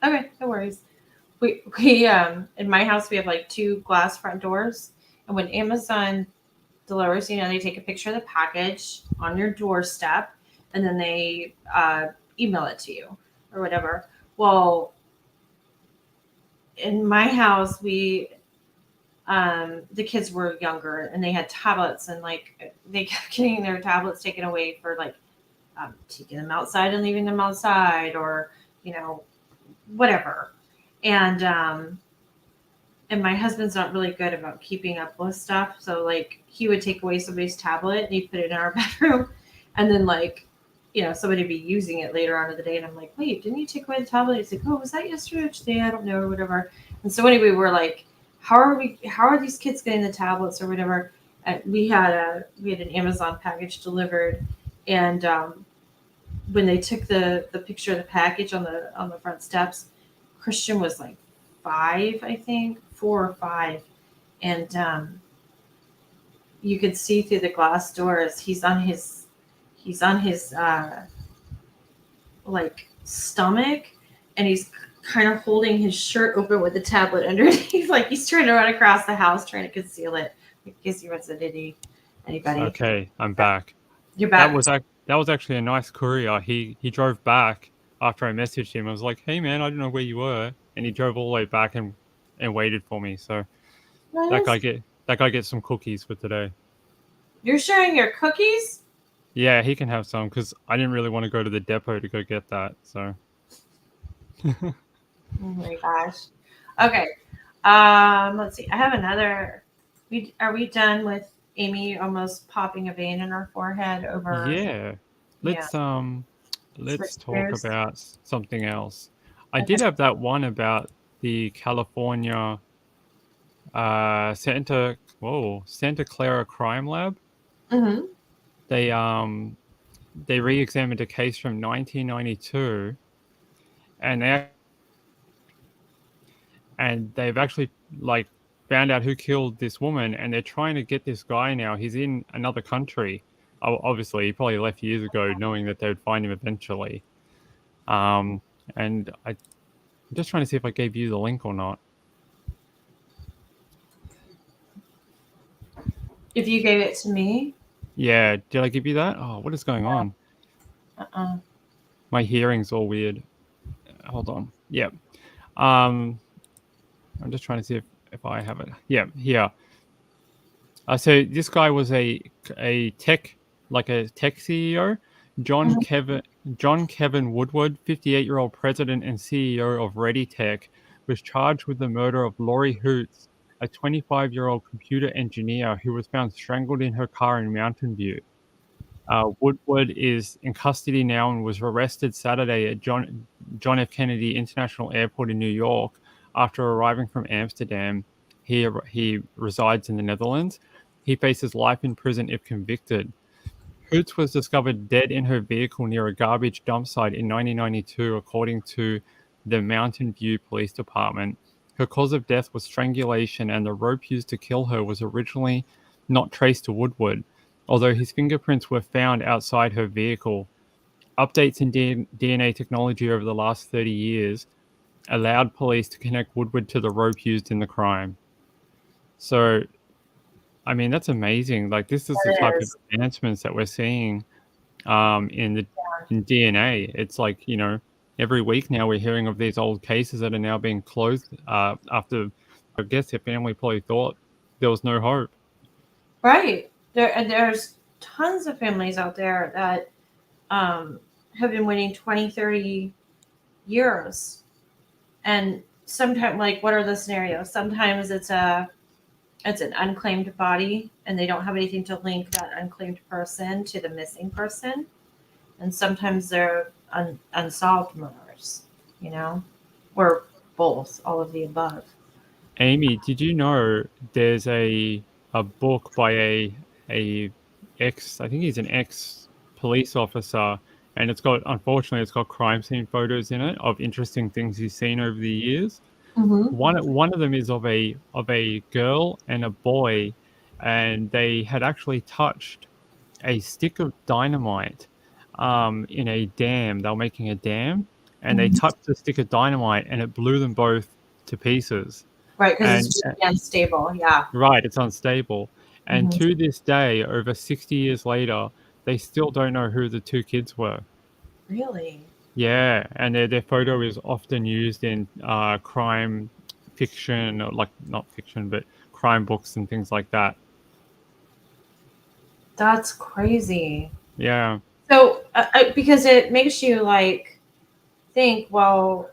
okay. No worries. We in my house we have like 2 glass front doors, and when Amazon delivers, they take a picture of the package on your doorstep, and then they email it to you or whatever. Well, in my house, we the kids were younger and they had tablets, and like they kept getting their tablets taken away for like taking them outside and leaving them outside, or whatever. And my husband's not really good about keeping up with stuff, so like he would take away somebody's tablet and he'd put it in our bedroom, and then like somebody would be using it later on in the day, and I'm like, wait, didn't you take away the tablet? He's like, oh, was that yesterday or today? I don't know, or whatever. And so anyway, we're like, how are these kids getting the tablets or whatever? And we had an Amazon package delivered, and when they took the picture of the package on the front steps, Christian was like 5, I think 4 or 5, and you could see through the glass doors he's on his like stomach, and he's kind of holding his shirt open with the tablet underneath, like he's trying to run across the house trying to conceal it in case he runs into anybody. Okay, I'm back. You're back. That was actually a nice courier. He drove back after I messaged him. I was like, hey man, I don't know where you were, and he drove all the way back and waited for me. So that guy gets some cookies for today. You're sharing your cookies? Yeah, he can have some because I didn't really want to go to the depot to go get that. So Oh my gosh. Okay. Let's see. I have another. Are we done with Amy almost popping a vein in her forehead over? yeah, Yeah. let's Switch talk gears. about something else. I Okay. did have that one about the California Santa Clara Crime Lab. Mm-hmm. They re-examined a case from 1992, and they've actually like found out who killed this woman, and they're trying to get this guy now. He's in another country. Obviously, he probably left years ago, knowing that they would find him eventually. Um, and I'm just trying to see if I gave you the link or not. If you gave it to me. Yeah, did I give you that? Oh, what is going on? Uh-uh. My hearing's all weird. Hold on. Yeah. Um, I'm just trying to see if I have it. Yeah, here. So this guy was a tech CEO, Mhm. John Kevin Woodward, 58-year-old president and CEO of ReadyTech, was charged with the murder of Lori Hoots, a 25-year-old computer engineer who was found strangled in her car in Mountain View. Woodward is in custody now and was arrested Saturday at John F. Kennedy International Airport in New York after arriving from Amsterdam. He resides in the Netherlands. He faces life in prison if convicted. Hoots was discovered dead in her vehicle near a garbage dump site in 1992, according to the Mountain View Police Department. Her cause of death was strangulation, and the rope used to kill her was originally not traced to Woodward, although his fingerprints were found outside her vehicle. Updates in DNA technology over the last 30 years allowed police to connect Woodward to the rope used in the crime. So, I mean, that's amazing. Like, this is the That type of is. advancements that we're seeing in DNA. It's like, every week now we're hearing of these old cases that are now being closed after, I guess, their family probably thought there was no hope. Right. There's tons of families out there that um, have been waiting 20, 30 years. And sometimes, like, what are the scenarios? Sometimes it's an unclaimed body and they don't have anything to link that unclaimed person to the missing person. And sometimes they're unsolved murders, or both, all of the above. Amy, did you know there's a book by a I think he's an ex police officer, and unfortunately it's got crime scene photos in it of interesting things he's seen over the years. Mm-hmm. One of them is of a girl and a boy, and they had actually touched a stick of dynamite in a dam. They were making a dam, and they touched the stick of dynamite, and it blew them both to pieces. Right, because And it's really unstable. Yeah. right, it's unstable. And Mm-hmm. to this day, over 60 years later, they still don't know who the two kids were. Really? Yeah, and their photo is often used in crime fiction, or like not fiction, but crime books and things like that. That's crazy. Yeah. So, because it makes you like think, well,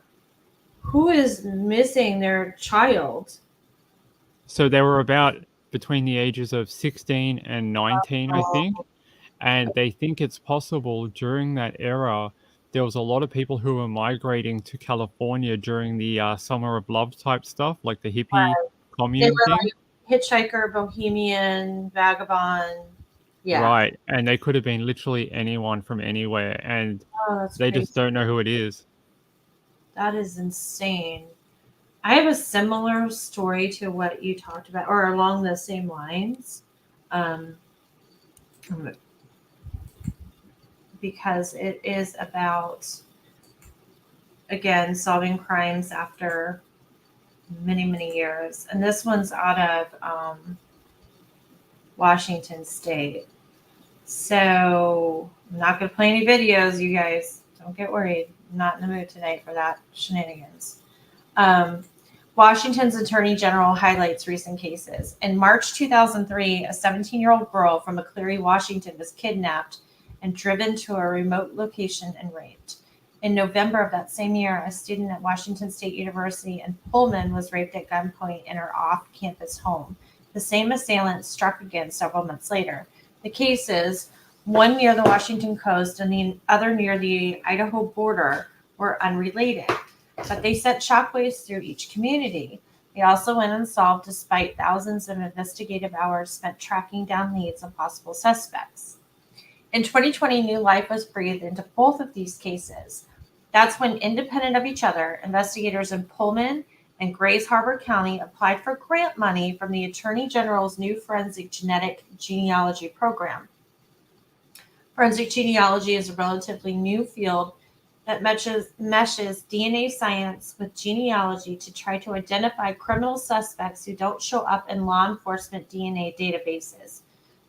who is missing their child? So they were about between the ages of 16 and 19, I think. And they think it's possible during that era, there was a lot of people who were migrating to California during the Summer of Love type stuff, like the hippie They commune were thing. like hitchhiker, bohemian, vagabond. Yeah. Right. And they could have been literally anyone from anywhere. And Oh, that's they crazy. just don't know who it is. That is insane. I have a similar story to what you talked about, or along the same lines, because it is about, again, solving crimes after many, many years. And this one's out of Washington State. So I'm not going to play any videos, you guys. Don't get worried. I'm not in the mood tonight for that shenanigans. Washington's Attorney General highlights recent cases. In March 2003, a 17-year-old girl from McCleary, Washington was kidnapped and driven to a remote location and raped. In November of that same year, a student at Washington State University in Pullman was raped at gunpoint in her off-campus home. The same assailant struck again several months later. The cases, one near the Washington coast and the other near the Idaho border, were unrelated, but they sent shockwaves through each community. They also went unsolved despite thousands of investigative hours spent tracking down leads of possible suspects. In 2020, new life was breathed into both of these cases. That's when, independent of each other, investigators in Pullman and Grays Harbor County applied for grant money from the Attorney General's new forensic genetic genealogy program. Forensic genealogy is a relatively new field that meshes DNA science with genealogy to try to identify criminal suspects who don't show up in law enforcement DNA databases.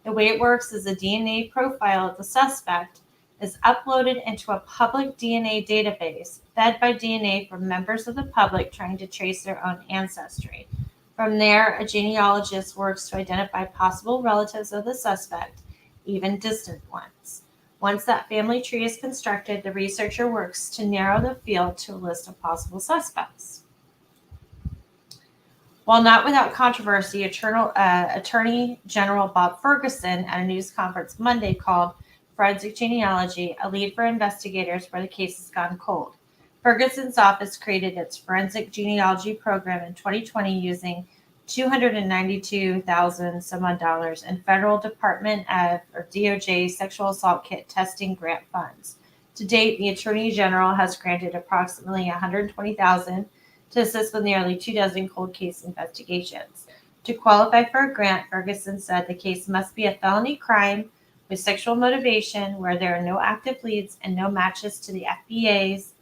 The way it works is a DNA profile of the suspect is uploaded into a public DNA database fed by DNA from members of the public trying to trace their own ancestry. From there, a genealogist works to identify possible relatives of the suspect, even distant ones. Once that family tree is constructed, the researcher works to narrow the field to a list of possible suspects. While not without controversy, Attorney General Bob Ferguson at a news conference Monday called forensic genealogy a lead for investigators where the case has gone cold. Ferguson's office created its forensic genealogy program in 2020 using $292,000 some odd dollars in federal Department of or DOJ sexual assault kit testing grant funds. To date, the Attorney General has granted approximately $120,000 to assist with nearly 24 cold case investigations. To qualify for a grant, Ferguson said the case must be a felony crime with sexual motivation where there are no active leads and no matches to the FBI's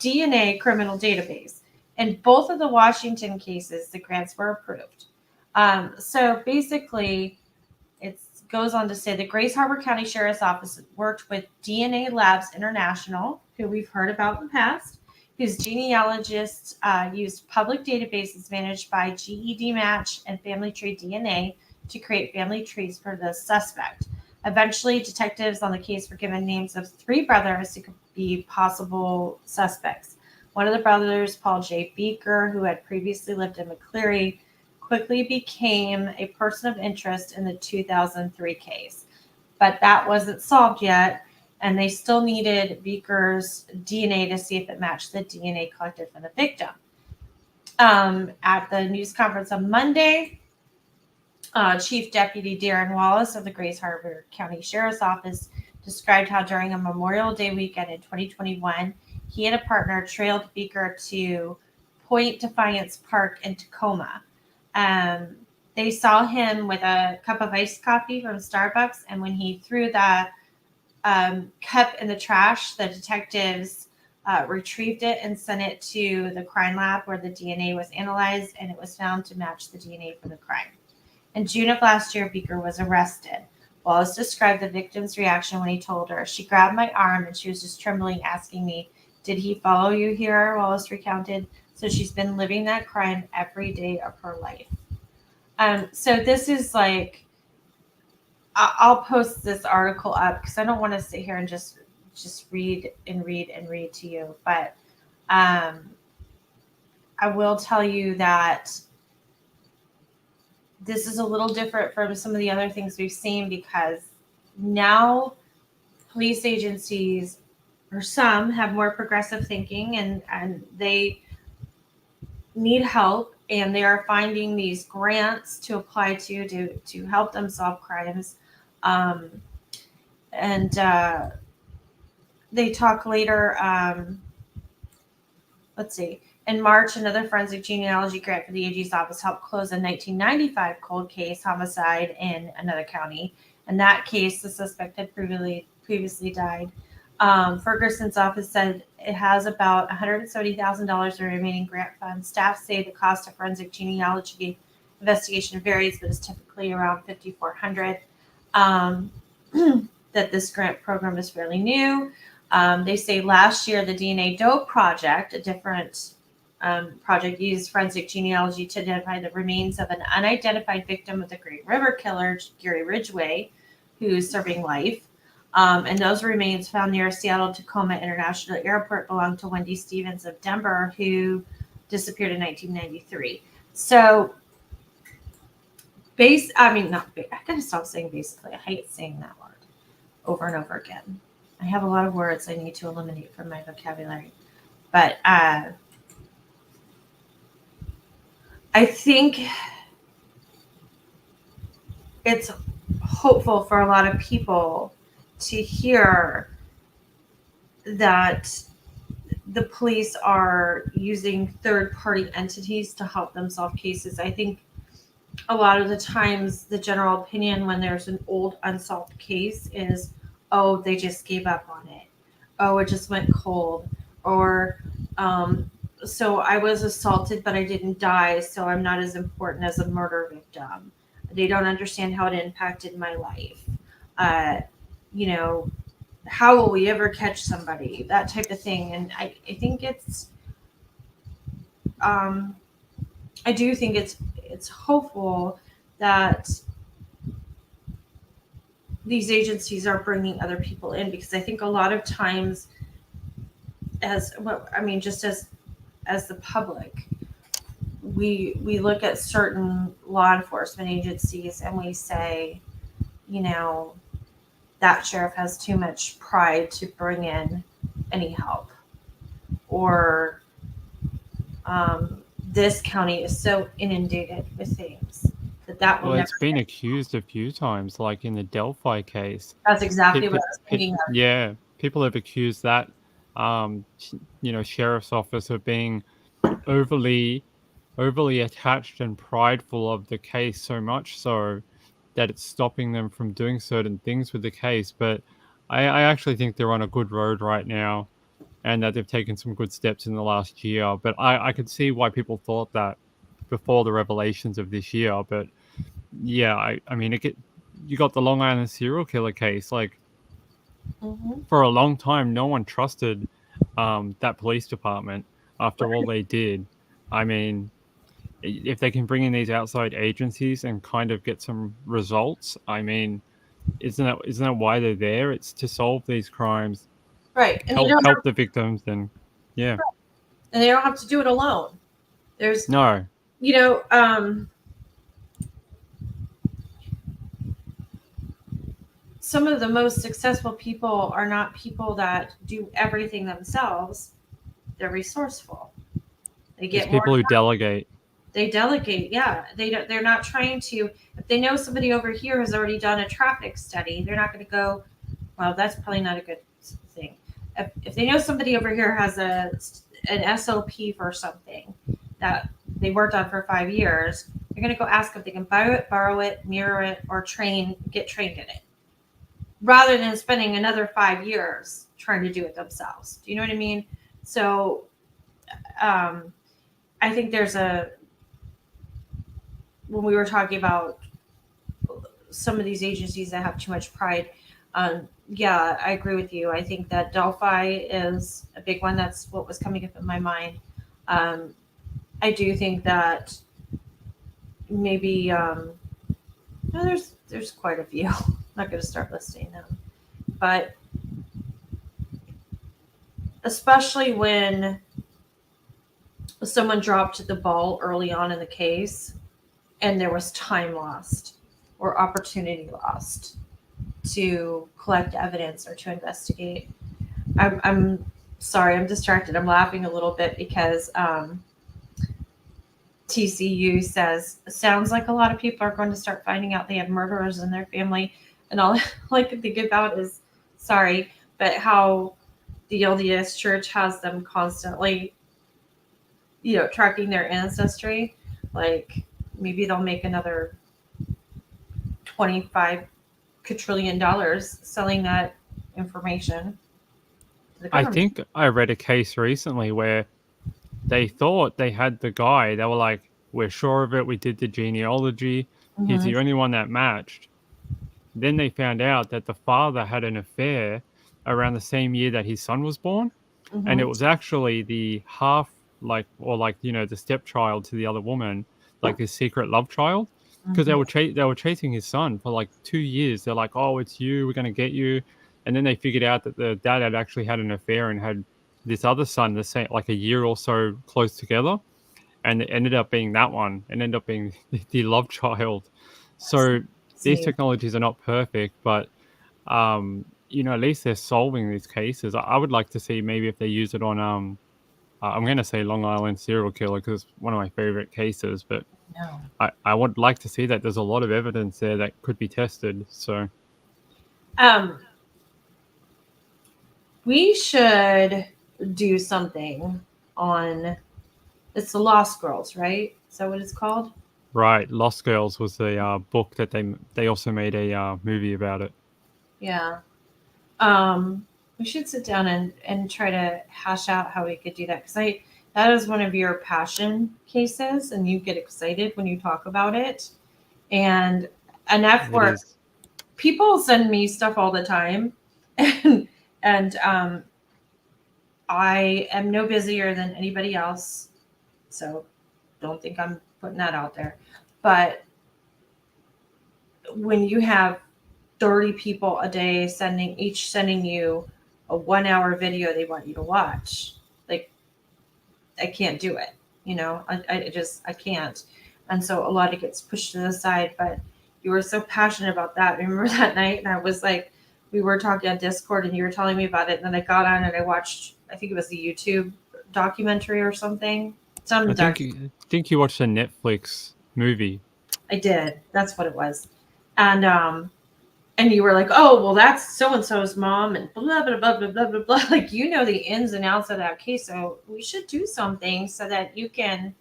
DNA criminal database. In both of the Washington cases, the grants were approved. So basically, it goes on to say the Grays Harbor County Sheriff's Office worked with DNA Labs International, who we've heard about in the past, whose genealogists used public databases managed by GED Match and Family Tree DNA to create family trees for the suspect. Eventually, detectives on the case were given names of 3 brothers who could be possible suspects. One of the brothers, Paul J. Beaker, who had previously lived in McCleary, quickly became a person of interest in the 2003 case. But that wasn't solved yet, and they still needed Beaker's DNA to see if it matched the DNA collected from the victim. At the news conference on Monday, Chief Deputy Darren Wallace of the Grays Harbor County Sheriff's Office described how during a Memorial Day weekend in 2021, he and a partner trailed Beaker to Point Defiance Park in Tacoma. They saw him with a cup of iced coffee from Starbucks, and when he threw that cup in the trash, the detectives retrieved it and sent it to the crime lab where the DNA was analyzed, and it was found to match the DNA for the crime. In June of last year, Beaker was arrested. Wallace described the victim's reaction when he told her, "She grabbed my arm and she was just trembling, asking me, 'Did he follow you here?'" Wallace recounted. So she's been living that crime every day of her life. So this is like, I'll post this article up because I don't want to sit here and just read to you. But I will tell you that this is a little different from some of the other things we've seen because now police agencies, or some, have more progressive thinking and they need help, and they are finding these grants to apply to help them solve crimes. They talk later. Let's see. In March, another forensic genealogy grant for the AG's office helped close a 1995 cold case homicide in another county. In that case, the suspect had previously died. Ferguson's office said it has about $170,000 in remaining grant funds. Staff say the cost of forensic genealogy investigation varies, but is typically around $5,400. That this grant program is fairly new. They say last year the DNA Dope Project, a different project used forensic genealogy to identify the remains of an unidentified victim of the Green River killer, Gary Ridgway, who's serving life. And those remains found near Seattle Tacoma International Airport belonged to Wendy Stevens of Denver, who disappeared in 1993. So, I gotta stop saying basically. I hate saying that word over and over again. I have a lot of words I need to eliminate from my vocabulary. But I think it's hopeful for a lot of people to hear that the police are using third-party entities to help them solve cases. I think a lot of the times the general opinion when there's an old unsolved case is, oh, they just gave up on it. Oh, it just went cold. Or, so I was assaulted, but I didn't die, so I'm not as important as a murder victim. They don't understand how it impacted my life. How will we ever catch somebody? That type of thing. And I think it's, I do think it's hopeful that these agencies are bringing other people in, because I think a lot of times as the public, we look at certain law enforcement agencies and we say, that sheriff has too much pride to bring in any help, or this county is so inundated with things that will Well, never. it's been accused a few times, like in the Delphi case. That's exactly what I was thinking of. Yeah, people have accused that, sheriff's office of being overly attached and prideful of the case, so much so that it's stopping them from doing certain things with the case. But I actually think they're on a good road right now, and that they've taken some good steps in the last year. But I could see why people thought that before the revelations of this year. But yeah, you got the Long Island serial killer case. Like, for a long time, no one trusted that police department after all they did. I mean, if they can bring in these outside agencies and kind of get some results, I mean, isn't that why they're there? It's to solve these crimes, Right. And help the victims, and yeah. Right. And they don't have to do it alone. There's No. Some of the most successful people are not people that do everything themselves. They're resourceful. They get people who delegate. They delegate, yeah. They're not trying to. If they know somebody over here has already done a traffic study, they're not going to go, well, that's probably not a good thing. If they know somebody over here has an SOP for something that they worked on for 5 years, they're going to go ask if they can borrow it, mirror it, or get trained in it, rather than spending another 5 years trying to do it themselves. Do you know what I mean? So I think when we were talking about some of these agencies that have too much pride, yeah, I agree with you. I think that Delphi is a big one. That's what was coming up in my mind. I do think that maybe there's quite a few. I'm not going to start listing them, but especially when someone dropped the ball early on in the case and there was time lost or opportunity lost to collect evidence or to investigate. I'm sorry, I'm distracted. I'm laughing a little bit because TCU says, sounds like a lot of people are going to start finding out they have murderers in their family. And all I can think about is, sorry, but how the LDS Church has them constantly, tracking their ancestry. Like, maybe they'll make another $25 quadrillion selling that information to the government. I think I read a case recently where they thought they had the guy. They were like, we're sure of it. We did the genealogy. He's the only one that matched. Then they found out that the father had an affair around the same year that his son was born. And it was actually the half like the stepchild to the other woman, like this secret love child, because they were chasing his son for like 2 years. They're like, oh, it's you, we're gonna get you. And then they figured out that the dad had actually had an affair and had this other son the same, like a year or so close together, and it ended up being that one, and ended up being the love child. So these technologies are not perfect, but at least they're solving these cases. I would like to see maybe if they use it on I'm going to say Long Island serial killer because it's one of my favorite cases, but No. I would like to see that. There's a lot of evidence there that could be tested. So We should do something on, it's the Lost Girls, right? Is that what it's called? right, Lost Girls was the book that they also made a movie about it. Yeah. We should sit down and try to hash out how we could do that, because that is one of your passion cases, and you get excited when you talk about it. And enough It work. is. People send me stuff all the time, and I am no busier than anybody else, so don't think I'm putting that out there. But when you have 30 people a day sending you a 1 hour video they want you to watch, like, I can't do it. I can't. And so a lot of it gets pushed to the side. But you were so passionate about that. Remember that night? And I was like, we were talking on Discord and you were telling me about it. And then I got on and I watched, I think it was the YouTube documentary or something. I think you watched a Netflix movie. I did. That's what it was. And you were like, oh, well, that's so-and-so's mom and blah, blah, blah, blah, blah, blah, blah. Like, the ins and outs of that case. So we should do something so that you can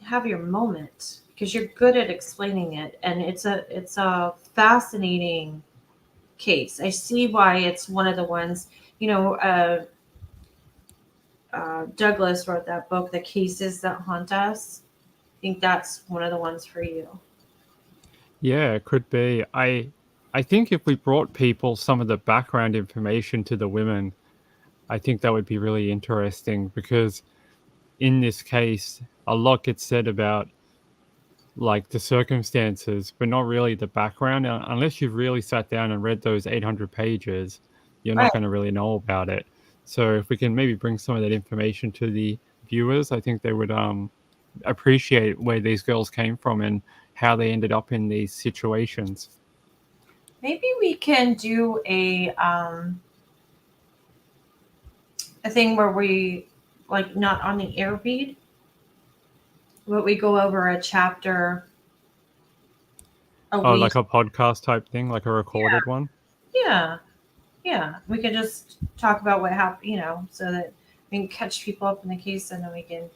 have your moment, because you're good at explaining it. And it's a fascinating case. I see why it's one of the ones, Douglas wrote that book, The Cases That Haunt Us. I think that's one of the ones for you. Yeah, it could be. I think if we brought people some of the background information to the women, I think that would be really interesting, because in this case, a lot gets said about like the circumstances, but not really the background. Unless you've really sat down and read those 800 pages, you're Right. not going to really know about it. So if we can maybe bring some of that information to the viewers, I think they would appreciate where these girls came from and how they ended up in these situations. Maybe we can do a thing where we, like, not on the air read, but we go over a chapter a week. Like a podcast type thing, like a recorded one? Yeah. We could just talk about what happened, so that we can catch people up in the case, and then we can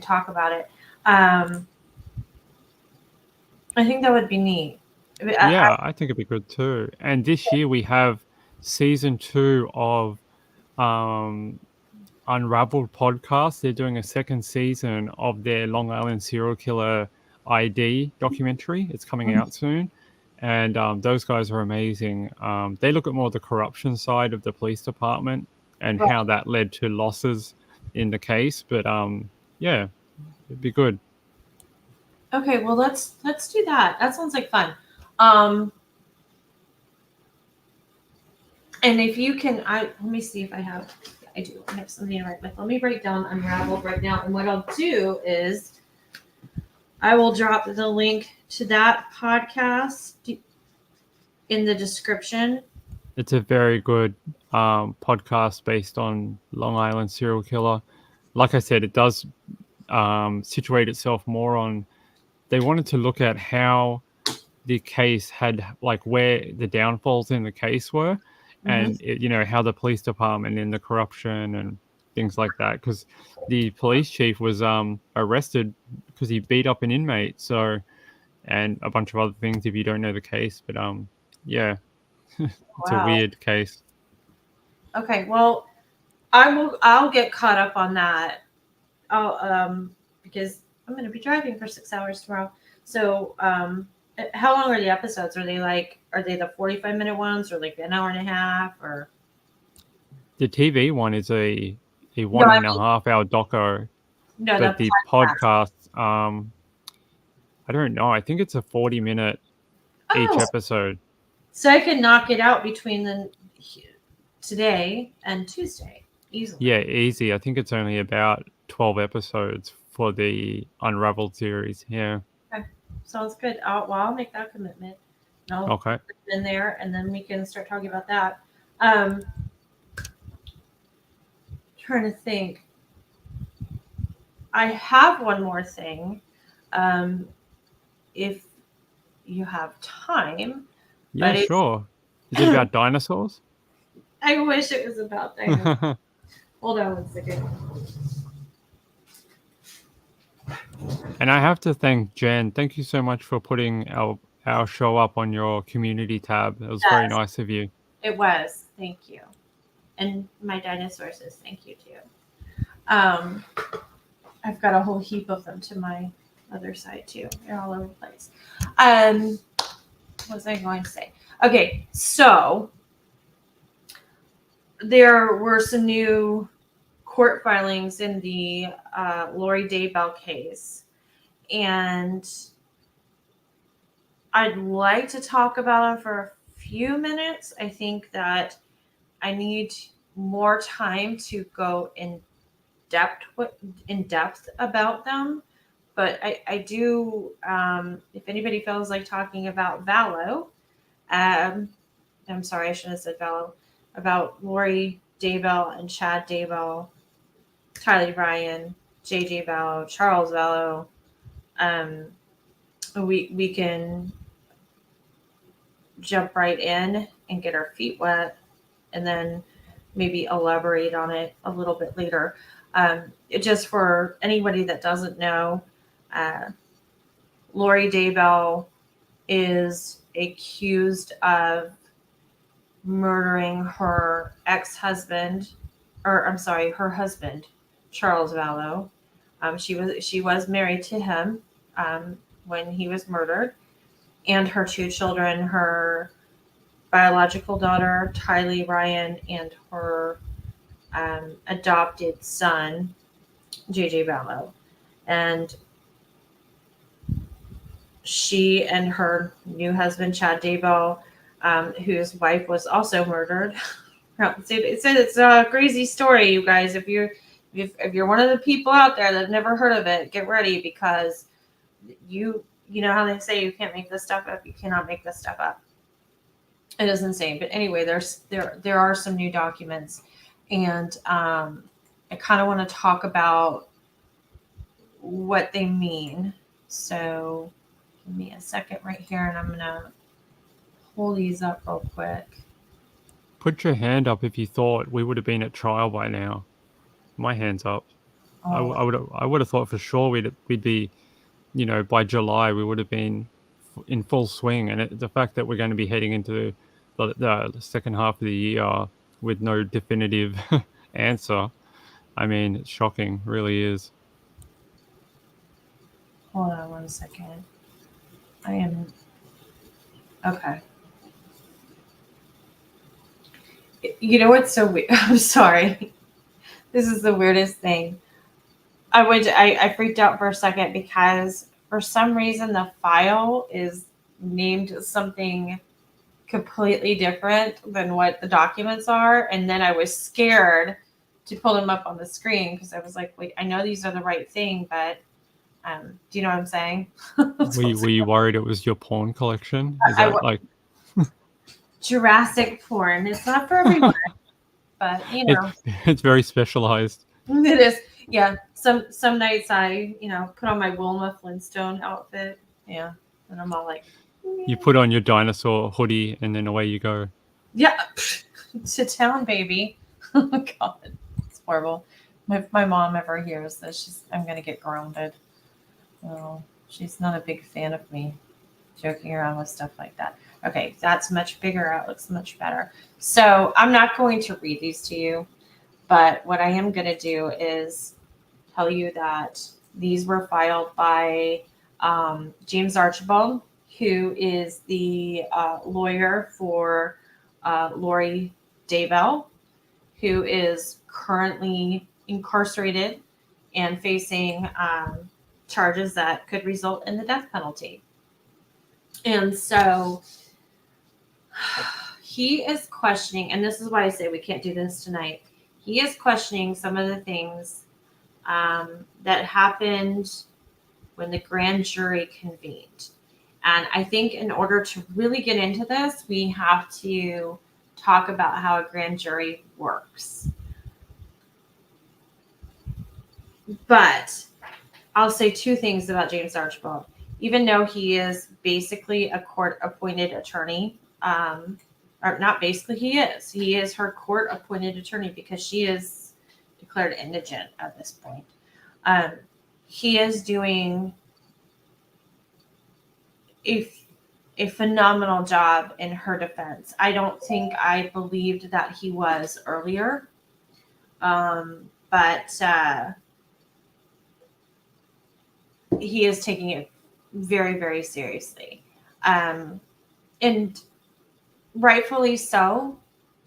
talk about it. I think that would be neat. I think it'd be good too. And this year we have season 2 of Unraveled podcast. They're doing a second season of their Long Island serial killer ID documentary. It's coming out soon. And those guys are amazing. They look at more the corruption side of the police department and how that led to losses in the case. But yeah, it'd be good. Okay, well, let's do that. That sounds like fun. And if you can, let me see if I have something to write with. Let me write down Unraveled right now. And what I'll do is I will drop the link to that podcast in the description. It's a very good podcast based on Long Island serial killer. Like I said, it does situate itself more on, they wanted to look at how the case had, like, where the downfalls in the case were, and how the police department and the corruption and things like that, because the police chief was arrested because he beat up an inmate, so, and a bunch of other things if you don't know the case. But yeah, it's a weird case. Okay, well, I'll get caught up on that. Because I'm going to be driving for 6 hours tomorrow. So how long are the episodes? Are they the 45-minute ones, or like an hour and a half? Or the TV one is a No, one I and a half hour doco, No, but the podcast. podcast, I don't know. I think it's a 40-minute each Oh, episode. so I can knock it out between today and Tuesday easily. Yeah, easy. I think it's only about 12 episodes for the Unraveled series. Yeah. Sounds good. I'll make that commitment. And I'll Okay. put it in there, and then we can start talking about that. Trying to think. I have one more thing. If you have time. Yeah, But sure. Is it about dinosaurs? I wish it was about dinosaurs. Hold on one second. And I have to thank Jen. Thank you so much for putting our show up on your community tab. It was very Yes. nice of you. It was. Thank you. And my dinosaur says thank you too. I've got a whole heap of them to my other side too. They're all over the place. What was I going to say? Okay, so there were some new court filings in the Lori Daybell case, and I'd like to talk about them for a few minutes. I think that I need more time to go in depth about them, but I do. If anybody feels like talking about Vallow, I'm sorry, I shouldn't have said Vallow. About Lori Daybell and Chad Daybell, Tylee Ryan, JJ Vallow, Charles Vallow. We can jump right in and get our feet wet, and then maybe elaborate on it a little bit later. Just for anybody that doesn't know, Lori Daybell is accused of murdering her ex-husband, her husband, Charles Vallow. She was married to him when he was murdered, and her two children, her biological daughter Tylee Ryan and her adopted son JJ Vallow, and she and her new husband Chad Daybell, whose wife was also murdered. It's a crazy story, you guys. If you're one of the people out there that have never heard of it, get ready, because you know how they say you can't make this stuff up. You cannot make this stuff up. It is insane. But anyway, there are some new documents, and I kind of want to talk about what they mean. So give me a second right here, and I'm gonna pull these up real quick. Put your hand up if you thought we would have been at trial by now. My hand's up. Oh. I would have thought for sure we'd be, by July we would have been in full swing. And the fact that we're going to be heading into the second half of the year with no definitive answer, I mean, it's shocking, really is. Hold on one second. I am okay. You know what's so weird? I'm sorry. This is the weirdest thing. I freaked out for a second because for some reason the file is named something completely different than what the documents are, and then I was scared to pull them up on the screen because I was like, wait, I know these are the right thing, but do you know what I'm saying? Were you worried it was your porn collection? Is that like Jurassic porn? It's not for everyone, but it's very specialized. It is. Yeah. Some nights I, put on my Wilma Flintstone outfit. Yeah. And I'm all like, You put on your dinosaur hoodie and then away you go. yeah, to town, baby. Oh God, it's horrible. If my mom ever hears this, I'm gonna get grounded. Oh, she's not a big fan of me joking around with stuff like that. Okay, that's much bigger. It looks much better. So I'm not going to read these to you, but what I am going to do is tell you that these were filed by James Archibald, who is the lawyer for Lori Daybell, who is currently incarcerated and facing charges that could result in the death penalty. And so he is questioning, and this is why I say we can't do this tonight. He is questioning some of the things that happened when the grand jury convened. And I think in order to really get into this, we have to talk about how a grand jury works. But I'll say two things about James Archibald. Even though he is basically a court-appointed attorney, or not basically, he is her court-appointed attorney because she is declared indigent at this point. He is doing a phenomenal job in her defense. I don't think I believed that he was earlier, but he is taking it very, very seriously. And rightfully so,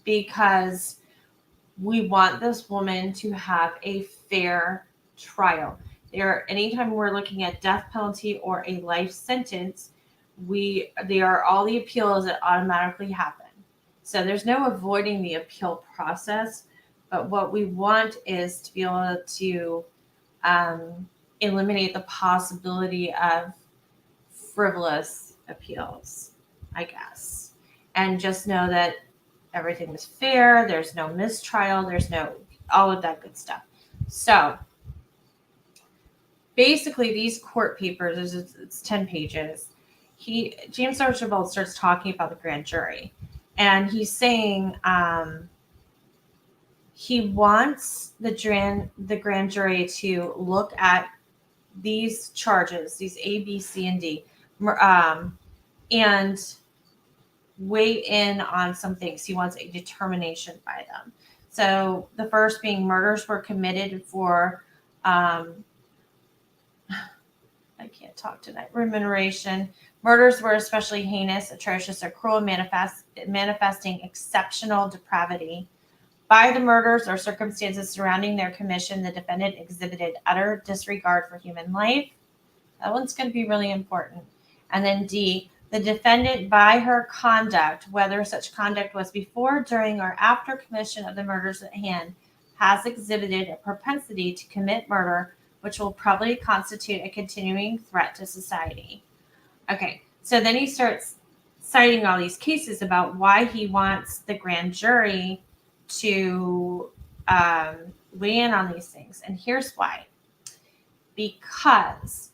because we want this woman to have a fair trial. Anytime we're looking at death penalty or a life sentence, they are all the appeals that automatically happen. So there's no avoiding the appeal process, but what we want is to be able to eliminate the possibility of frivolous appeals, I guess. And just know that everything was fair. There's no mistrial. There's no all of that good stuff. So basically, these court papers, it's 10 pages. James Archibald starts talking about the grand jury, and he's saying he wants the grand jury to look at these charges, these A, B, C, and D, and weigh in on some things. He wants a determination by them. So the first being murders were committed for I can't talk tonight. Remuneration. Murders were especially heinous, atrocious, or cruel, manifesting exceptional depravity. By the murders or circumstances surrounding their commission, the defendant exhibited utter disregard for human life. That one's going to be really important. And then D, the defendant by her conduct, whether such conduct was before, during, or after commission of the murders at hand, has exhibited a propensity to commit murder, which will probably constitute a continuing threat to society. Okay, so then he starts citing all these cases about why he wants the grand jury to weigh in on these things. And here's why. Because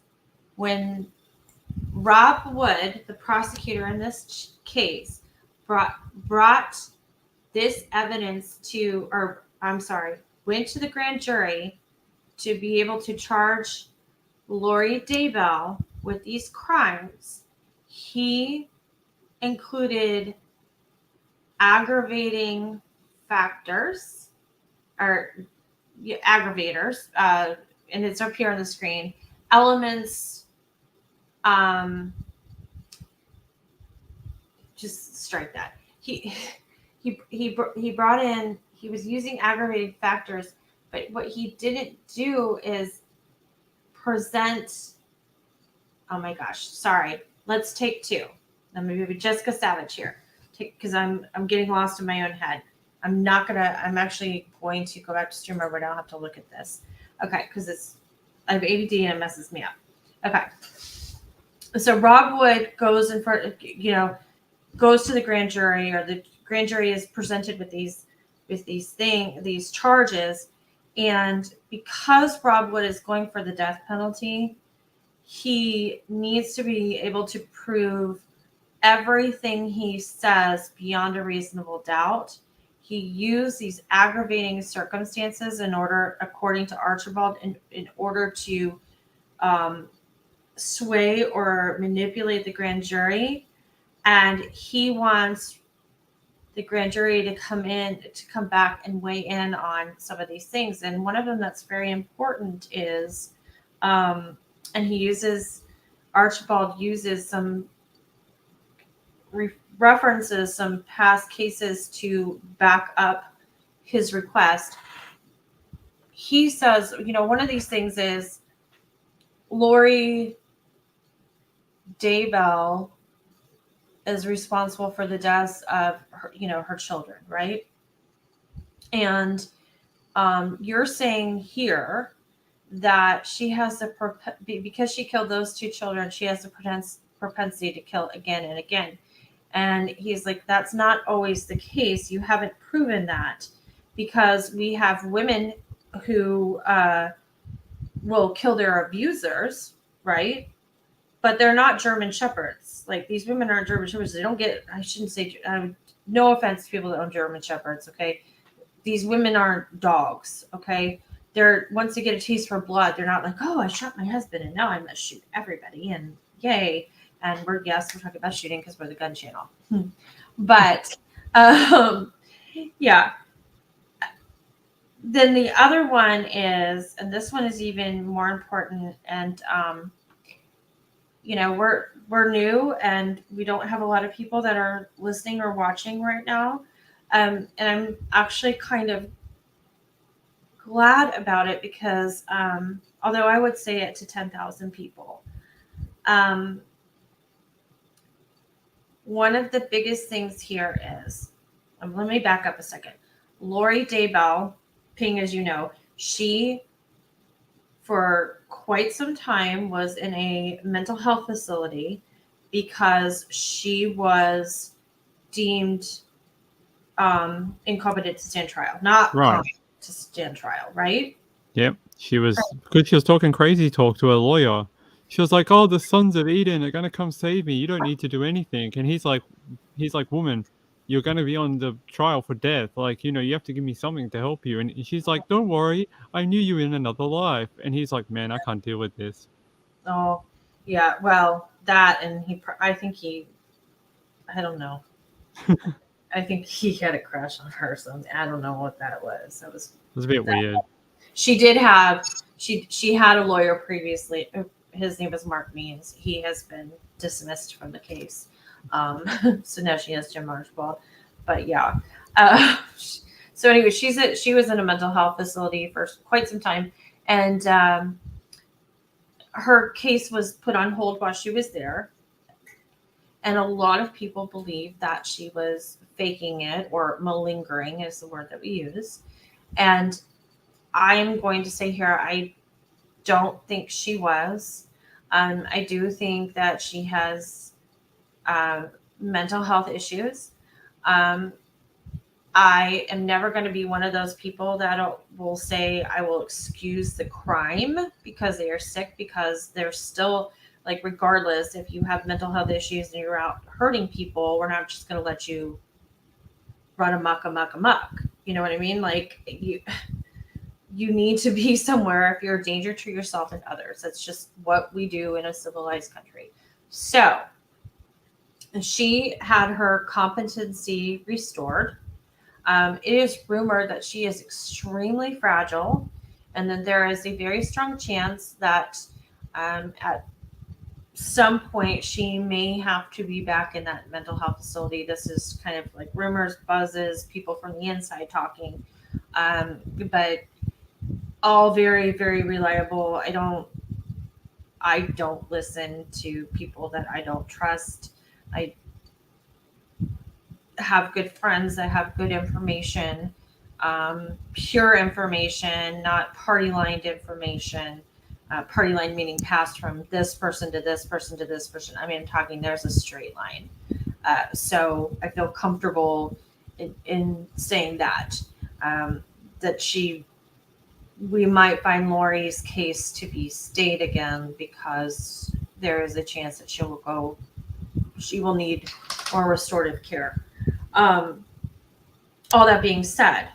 when Rob Wood, the prosecutor in this case, brought this evidence went to the grand jury to be able to charge Vallow Daybell with these crimes, he included aggravating factors or aggravators, and it's up here on the screen, elements. Just strike that. He brought in, he was using aggravating factors, but what he didn't do is present. Oh my gosh, sorry. Let's take two. I'm gonna be Jessica Savage here, because I'm getting lost in my own head. I'm actually going to go back to streamer where I don't have to look at this. Okay, because I have ADD and it messes me up. Okay. So Rob Wood goes in front, goes to the grand jury, or the grand jury is presented with these charges, and because Rob Wood is going for the death penalty, he needs to be able to prove everything he says beyond a reasonable doubt. He used these aggravating circumstances according to Archibald, in order to sway or manipulate the grand jury. And he wants the grand jury to come back and weigh in on some of these things. And one of them that's very important is, and Archibald uses some references some past cases to back up his request. he says, one of these things is Lori Daybell is responsible for the deaths of her, her children, right? And you're saying here that she has because she killed those two children, she has the propensity to kill again and again. And he's like, that's not always the case. You haven't proven that, because we have women who will kill their abusers, right? But they're not German Shepherds. Like, these women aren't German Shepherds. They don't get, I shouldn't say, no offense to people that own German Shepherds, okay? These women aren't dogs, okay? They're, once they get a taste for blood, they're not like, oh, I shot my husband and now I'm going to shoot everybody and yay. And we're talking about shooting because we're the gun channel. But, yeah. Then the other one is, and this one is even more important, and, we're new and we don't have a lot of people that are listening or watching right now. And I'm actually kind of glad about it because, although I would say it to 10,000 people, one of the biggest things here is, let me back up a second. Lori Daybell, Ping, as you know, she, for quite some time, was in a mental health facility because she was deemed incompetent to stand trial, not competent to stand trial, right? Yep. She was, because she was talking crazy talk to a lawyer. She was like, oh, the sons of Eden are going to come save me. You don't need to do anything. And he's like, woman, you're going to be on the trial for death. Like, you have to give me something to help you. And she's like, don't worry. I knew you in another life. And he's like, man, I can't deal with this. Oh, yeah. Well, that, and I don't know. I think he had a crush on her. So I don't know what that was. It was a bit weird. She did have, she had a lawyer previously. His name was Mark Means. He has been dismissed from the case. So now she has Jim Archibald. But yeah. So anyway, she was in a mental health facility for quite some time. And her case was put on hold while she was there. And a lot of people believe that she was faking it, or malingering is the word that we use. And I'm going to say here, I don't think she was. I do think that she has mental health issues. I am never going to be one of those people that will say I will excuse the crime because they are sick, because they're still, like, regardless, if you have mental health issues and you're out hurting people, we're not just going to let you run amok. You know what I mean? Like, you need to be somewhere if you're a danger to yourself and others. That's just what we do in a civilized country. So she had her competency restored. It is rumored that she is extremely fragile, and that there is a very strong chance that at some point she may have to be back in that mental health facility. This is kind of like rumors, buzzes, people from the inside talking, but all very, very reliable. I don't listen to people that I don't trust. I have good friends that have good information, pure information, not party-lined information. Party line meaning passed from this person to this person to this person. I mean, I'm talking, there's a straight line. So I feel comfortable in saying that, we might find Lori's case to be stayed again because there is a chance that she will need more restorative care. All that being said,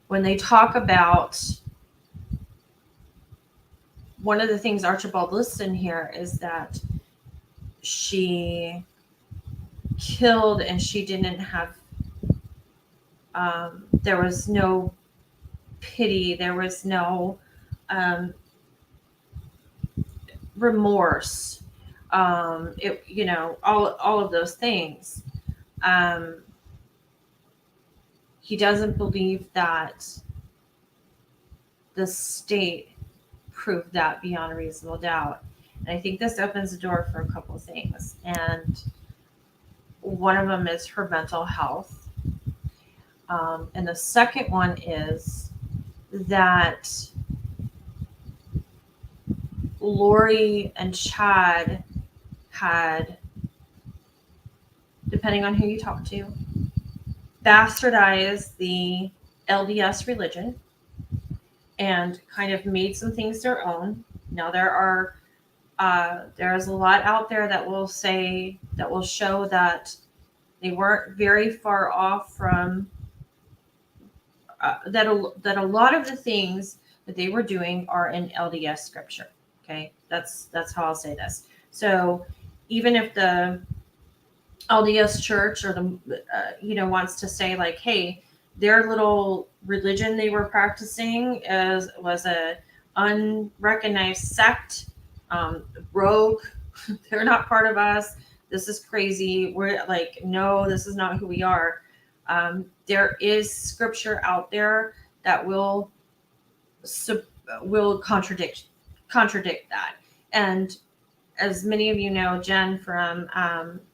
when they talk about, one of the things Archibald lists in here is that she killed and she didn't have, there was no pity, there was no remorse, all of those things. He doesn't believe that the state proved that beyond a reasonable doubt. And I think this opens the door for a couple of things. And one of them is her mental health. And the second one is that Lori and Chad had, depending on who you talk to, bastardized the LDS religion and kind of made some things their own. Now there's a lot out there that will show that they weren't very far off from that a lot of the things that they were doing are in LDS scripture. Okay, that's how I'll say this. So even if the LDS church or the wants to say like, hey, their little religion they were practicing was a unrecognized sect, rogue, they're not part of us, this is crazy, we're like, no, this is not who we are. There is scripture out there that will contradict that. And as many of you know, Jen from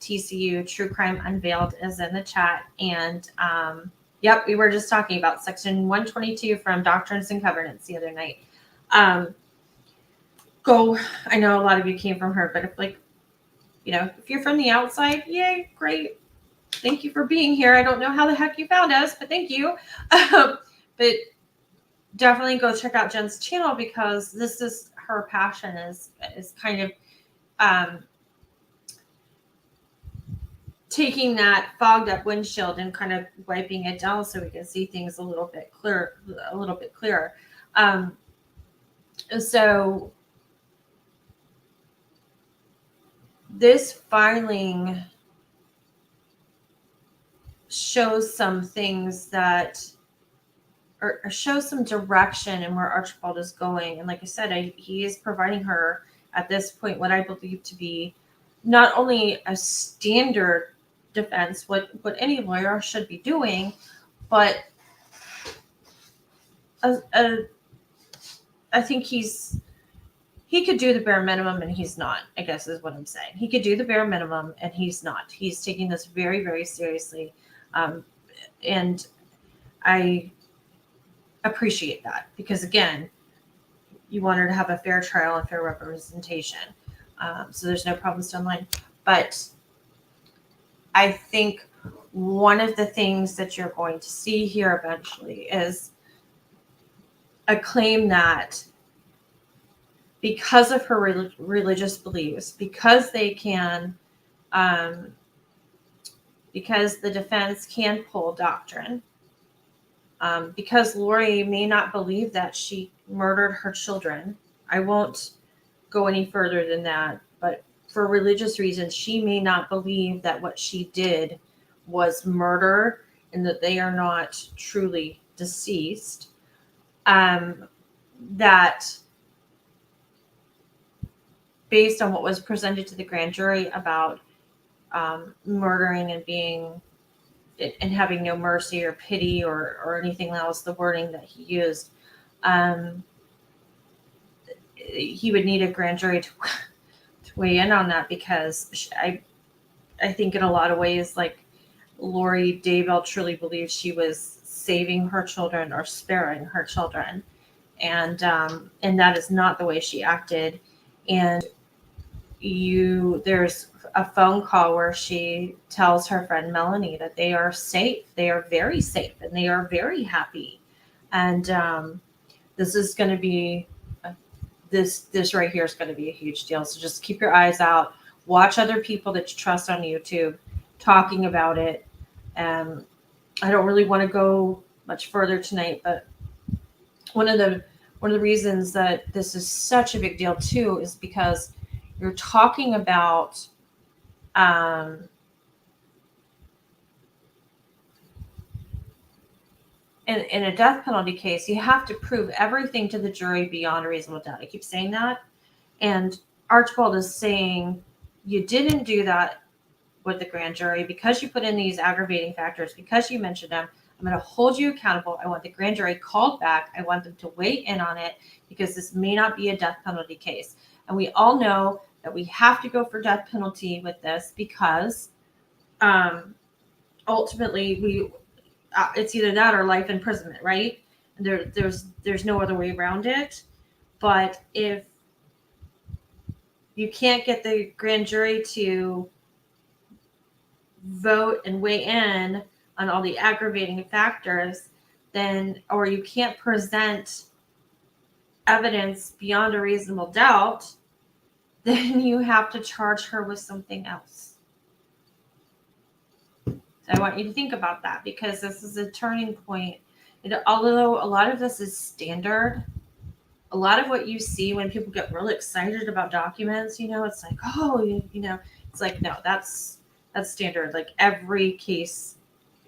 TCU True Crime Unveiled is in the chat. And we were just talking about section 122 from Doctrines and Covenants the other night. I know a lot of you came from her, but if you're from the outside, yay, great. Thank you for being here. I don't know how the heck you found us, but thank you. But definitely go check out Jen's channel, because this is her passion, is kind of taking that fogged up windshield and kind of wiping it down so we can see things a little bit clearer. So this filing shows some things that, or shows some direction in where Archibald is going. And like I said, he is providing her at this point what I believe to be not only a standard defense, what any lawyer should be doing, but I think he could do the bare minimum, and he's not, I guess is what I'm saying. He could do the bare minimum, and he's not. He's taking this very, very seriously. And I appreciate that, because again, you want her to have a fair trial and fair representation. So there's no problems down the line. But I think one of the things that you're going to see here eventually is a claim that because of her religious beliefs, because they can, because the defense can pull doctrine, because Lori may not believe that she murdered her children. I won't go any further than that, but for religious reasons, she may not believe that what she did was murder and that they are not truly deceased. That based on what was presented to the grand jury about murdering and being and having no mercy or pity or anything else, the wording that he used, he would need a grand jury to weigh in on that, because I think in a lot of ways, like, Lori Daybell truly believes she was saving her children or sparing her children, and that is not the way she acted. And there's a phone call where she tells her friend Melanie that they are safe. They are very safe, and they are very happy. And this is going to be this right here is going to be a huge deal. So just keep your eyes out. Watch other people that you trust on YouTube talking about it. I don't really want to go much further tonight, but one of the reasons that this is such a big deal too is because you're talking about in a death penalty case, you have to prove everything to the jury beyond a reasonable doubt. I keep saying that. And Archibald is saying you didn't do that with the grand jury because you put in these aggravating factors, because you mentioned them. I'm going to hold you accountable. I want the grand jury called back. I want them to weigh in on it because this may not be a death penalty case. And we all know that we have to go for death penalty with this because ultimately it's either that or life imprisonment, right? There's no other way around it. But if you can't get the grand jury to vote and weigh in on all the aggravating factors, then, or you can't present evidence beyond a reasonable doubt, then you have to charge her with something else. So I want you to think about that because this is a turning point. Although a lot of this is standard, a lot of what you see when people get really excited about documents, it's like, oh, it's like, no, that's standard. Like every case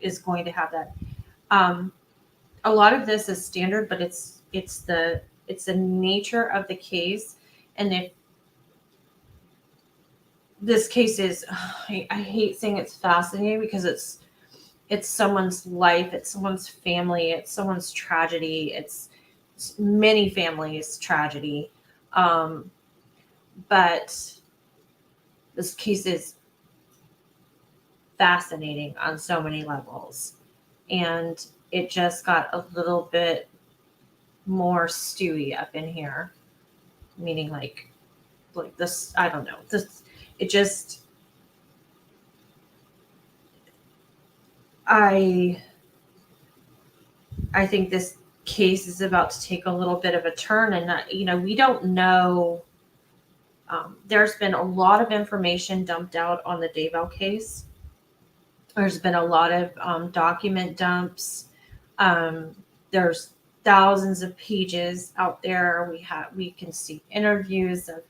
is going to have that. A lot of this is standard, but it's the nature of the case. And if this case is, I hate saying it's fascinating because it's someone's life, it's someone's family, it's someone's tragedy, it's many families' tragedy. But this case is fascinating on so many levels. And it just got a little bit more stewy up in here. Meaning like this, I don't know. I think this case is about to take a little bit of a turn, and we don't know. There's been a lot of information dumped out on the Daybell case. There's been a lot of document dumps. There's thousands of pages out there. We can see interviews of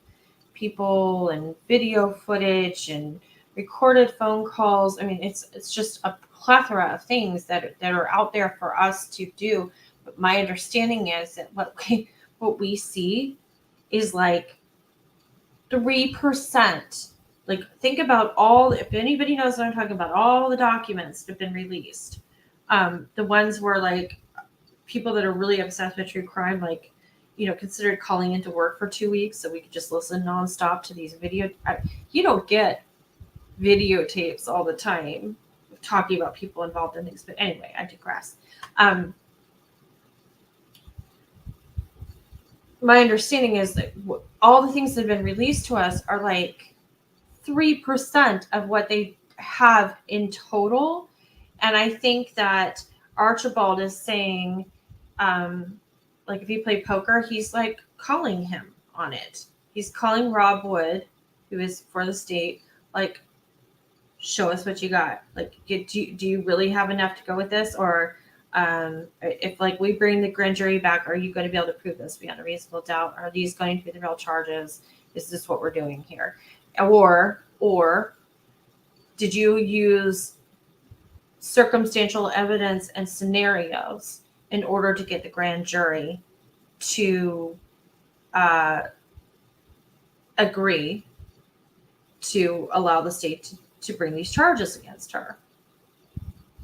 people and video footage and recorded phone calls. I mean, it's just a plethora of things that are out there for us to do. But my understanding is that what we see is like 3%. Like, think about if anybody knows what I'm talking about, all the documents that have been released. The ones where like people that are really obsessed with true crime, like, considered calling into work for 2 weeks so we could just listen nonstop to these you don't get videotapes all the time talking about people involved in things. But anyway, I digress. My understanding is that all the things that have been released to us are like 3% of what they have in total. And I think that Archibald is saying, like if you play poker, he's like calling him on it. He's calling Rob Wood, who is for the state, like, show us what you got. Like, do you really have enough to go with this? Or if like we bring the grand jury back, are you going to be able to prove this beyond a reasonable doubt? Are these going to be the real charges? Is this what we're doing here? Or did you use circumstantial evidence and scenarios in order to get the grand jury to agree to allow the state to bring these charges against her?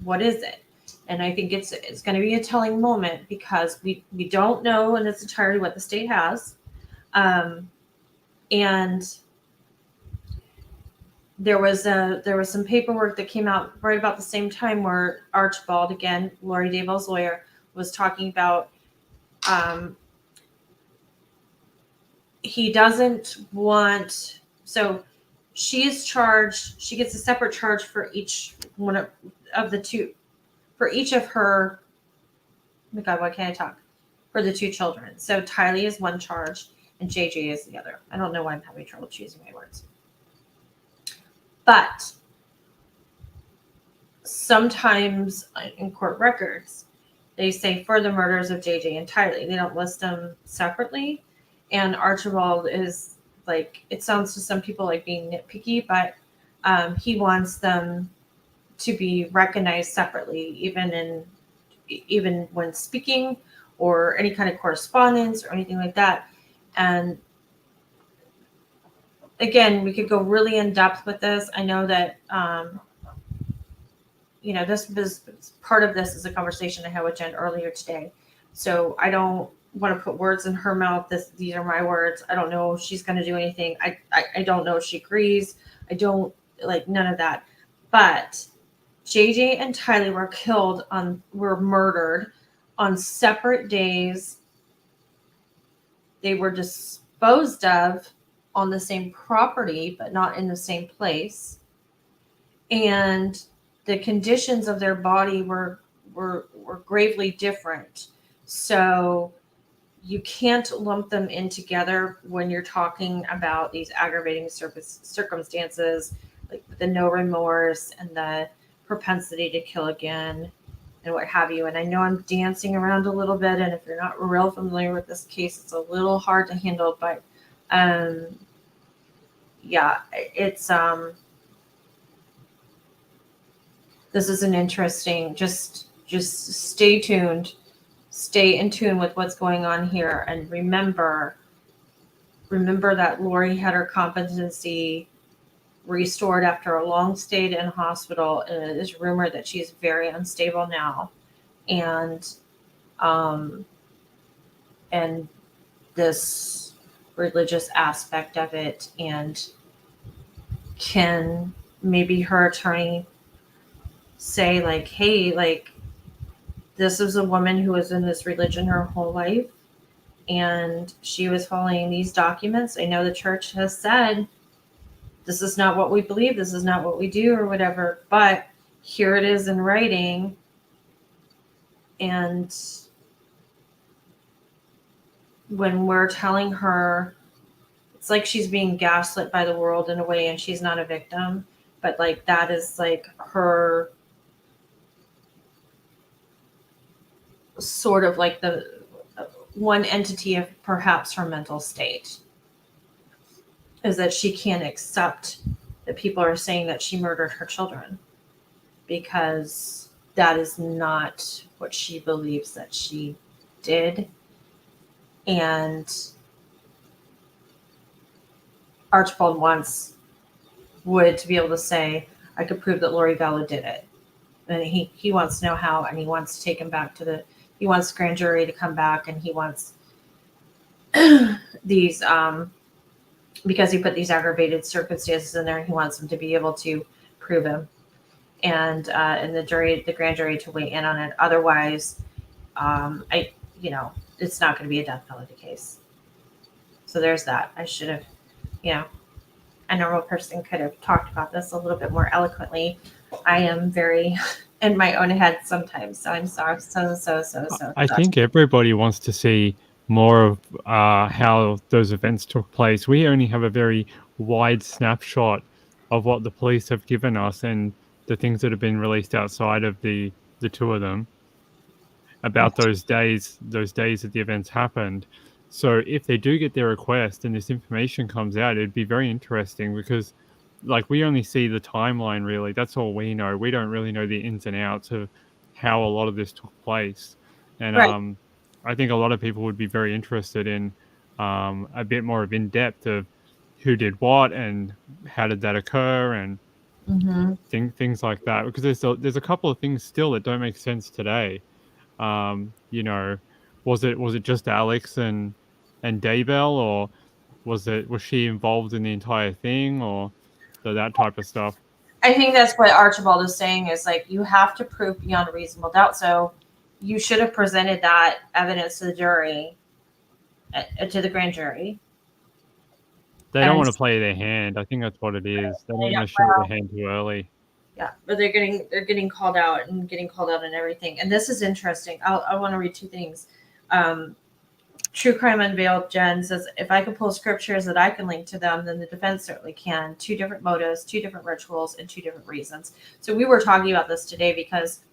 What is it? And I think it's going to be a telling moment because we don't know in its entirety what the state has. And there was some paperwork that came out right about the same time where Archibald, again, Lori Daybell's lawyer, was talking about he doesn't want, so she is charged, she gets a separate charge for each one of the two, for each of her, oh my God, why can't I talk? For the two children. So Tylee is one charge and JJ is the other. I don't know why I'm having trouble choosing my words. But sometimes in court records, they say for the murders of JJ and Tylee. They don't list them separately. And Archibald is like, it sounds to some people like being nitpicky, but he wants them to be recognized separately, even when speaking or any kind of correspondence or anything like that. And again, we could go really in depth with this. I know that, this was part of this is a conversation I had with Jen earlier today. So I don't want to put words in her mouth. These are my words. I don't know if she's going to do anything. I don't know if she agrees. I don't like none of that. But JJ and Tylee were murdered on separate days. They were disposed of on the same property, but not in the same place. And the conditions of their body were gravely different. So you can't lump them in together when you're talking about these aggravating circumstances, like the no remorse and the propensity to kill again and what have you. And I know I'm dancing around a little bit, and if you're not real familiar with this case, it's a little hard to handle, but yeah, it's this is an interesting, just stay tuned, stay in tune with what's going on here, and remember that Lori had her competency restored after a long stay in hospital, and it is rumored that she's very unstable now, and this religious aspect of it, and can maybe her attorney say like, hey, like, this is a woman who was in this religion her whole life, and she was following these documents. I know the church has said this is not what we believe, this is not what we do, or whatever, but here it is in writing. And when we're telling her, it's like she's being gaslit by the world in a way, and she's not a victim, but like that is like her sort of like the one entity of perhaps her mental state, is that she can't accept that people are saying that she murdered her children, because that is not what she believes that she did. And Archibald wants Wood to be able to say, I could prove that Lori Vallow did it. And he wants to know how, and he wants to take him back to he wants the grand jury to come back, and he wants these, because he put these aggravated circumstances in there, he wants them to be able to prove him, and the grand jury to weigh in on it. Otherwise, it's not going to be a death penalty case. So there's that. I should have, a normal person could have talked about this a little bit more eloquently. I am very in my own head sometimes, so I'm sorry. I think everybody wants to see more of how those events took place. We only have a very wide snapshot of what the police have given us and the things that have been released outside of the two of them about those days that the events happened. So if they do get their request and this information comes out, it'd be very interesting, because like we only see the timeline, really. That's all we know. We don't really know the ins and outs of how a lot of this took place. And right. I think a lot of people would be very interested in a bit more of in-depth of who did what and how did that occur, and things like that. Because there's a couple of things still that don't make sense today. Was it just Alex and Daybell, or was she involved in the entire thing, or that type of stuff? I think that's what Archibald is saying, is like, you have to prove beyond a reasonable doubt. So you should have presented that evidence to the jury, to the grand jury. They don't want to play their hand. I think that's what it is. They don't want to show their hand too early. Yeah, but they're getting called out and everything. And this is interesting. I want to read two things. True Crime Unveiled, Jen says, if I could pull scriptures that I can link to them, then the defense certainly can. 2 different motives, 2 different rituals, and 2 different reasons. So we were talking about this today because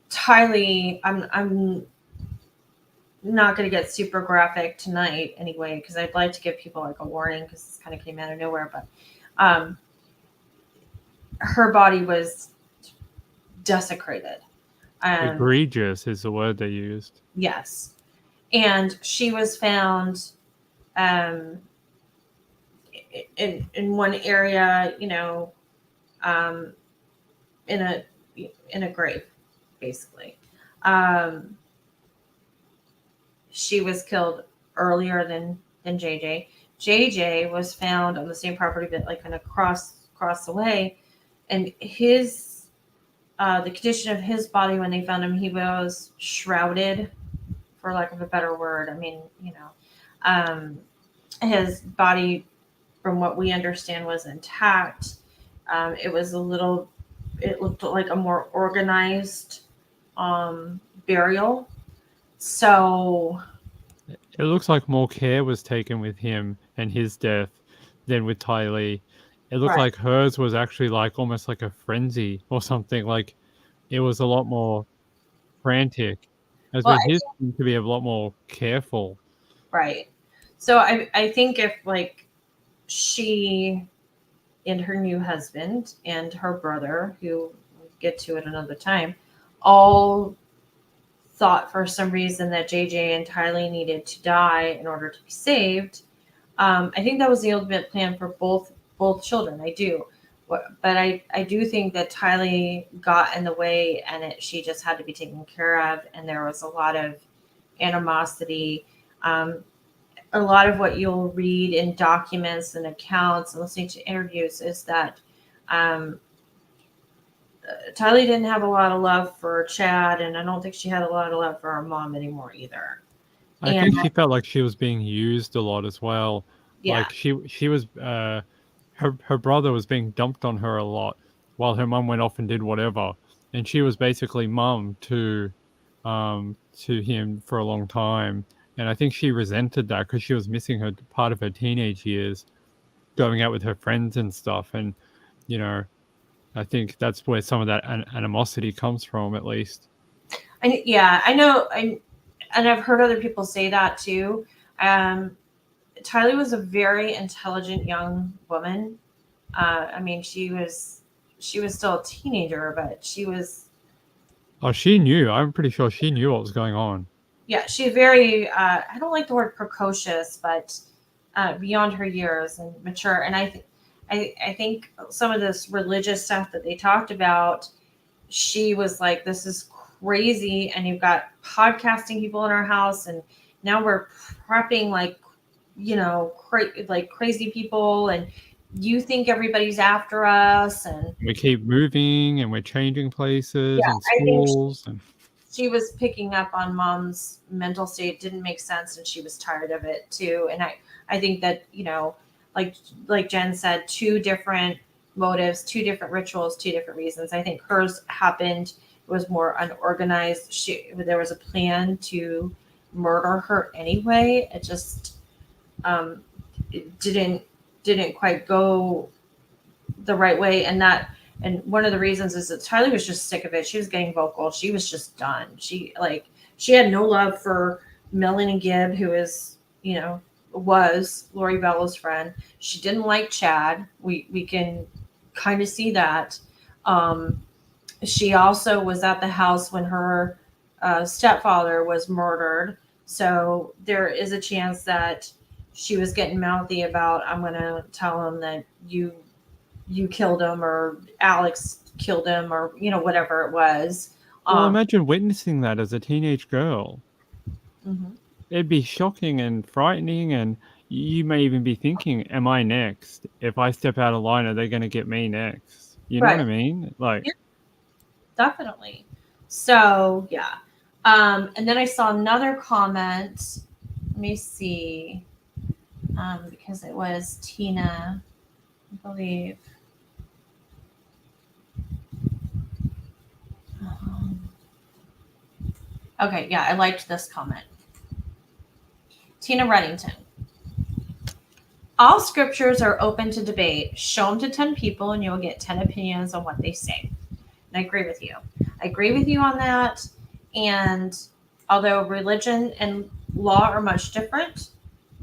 Tylee, I'm not going to get super graphic tonight anyway, because I'd like to give people like a warning, because this kind of came out of nowhere. But her body was desecrated. Egregious is the word they used. Yes. And she was found in one area, in a grave, basically. She was killed earlier than JJ. JJ was found on the same property, but like kind of across the way, and his the condition of his body when they found him, he was shrouded, for lack of a better word. I mean, his body, from what we understand, was intact. It looked like a more organized burial. So It looks like more care was taken with him and his death than with Ty Lee. It looked Right. like hers was actually like almost like a frenzy or something. Like it was a lot more frantic, as Well, with his seemed to be a lot more careful. right. So I think if like she and her new husband and her brother, who we'll get to at another time, all thought for some reason that JJ and Tylee needed to die in order to be saved. I think that was the ultimate plan for both children. I do, but I do think that Tylee got in the way, and she just had to be taken care of. And there was a lot of animosity. A lot of what you'll read in documents and accounts and listening to interviews is that Tylee didn't have a lot of love for Chad, and I don't think she had a lot of love for her mom anymore either. I think she felt like she was being used a lot as well. Yeah. Like she was her brother was being dumped on her a lot while her mum went off and did whatever, and she was basically mum to him for a long time. And I think she resented that because she was missing her part of her teenage years, going out with her friends and stuff. And I think that's where some of that animosity comes from, at least. I know, and I've heard other people say that too. Tylee was a very intelligent young woman. I mean, she was still a teenager, but she was. Oh, she knew. I'm pretty sure she knew what was going on. Yeah, she's very. I don't like the word precocious, but beyond her years and mature. And I think some of this religious stuff that they talked about, she was like, "This is crazy," and you've got podcasting people in our house, and now we're prepping like, like crazy people, and you think everybody's after us, and we keep moving and we're changing places and schools. And she was picking up on mom's mental state. Didn't make sense, and she was tired of it too. And I think that, like Jen said, two different motives, two different rituals, two different reasons. I think hers happened, it was more unorganized. There was a plan to murder her anyway. It just it didn't quite go the right way. And one of the reasons is that Tylee was just sick of it. She was getting vocal. She was just done. She had no love for Melanie Gibb, who was Lori Bellow's friend. She didn't like Chad. We can kind of see that. She also was at the house when her stepfather was murdered. So there is a chance that she was getting mouthy about, I'm going to tell him that you killed him, or Alex killed him, or, whatever it was. Well, imagine witnessing that as a teenage girl. Mm-hmm. It'd be shocking and frightening, and you may even be thinking, am I next? If I step out of line, are they going to get me next? You know what I mean? Like, yeah, definitely. So, yeah. And then I saw another comment. Let me see. Because it was Tina, I believe. Okay, yeah, I liked this comment. Tina Reddington. All scriptures are open to debate. Show them to 10 people and you'll get 10 opinions on what they say. And I agree with you. I agree with you on that. And although religion and law are much different,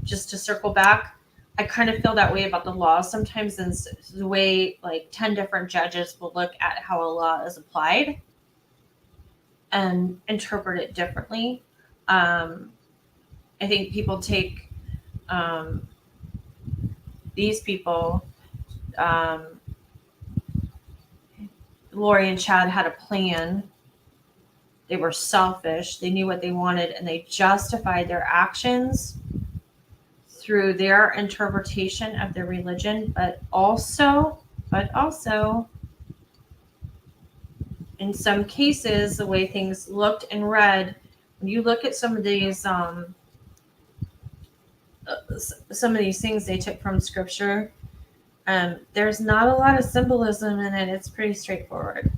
just to circle back, I kind of feel that way about the law. Sometimes in the way like 10 different judges will look at how a law is applied and interpret it differently. I think people take these people, Lori and Chad had a plan. They were selfish. They knew what they wanted, and they justified their actions through their interpretation of their religion, but also, in some cases, the way things looked and read. When you look at some of these, some of these things they took from Scripture, there's not a lot of symbolism in it. It's pretty straightforward.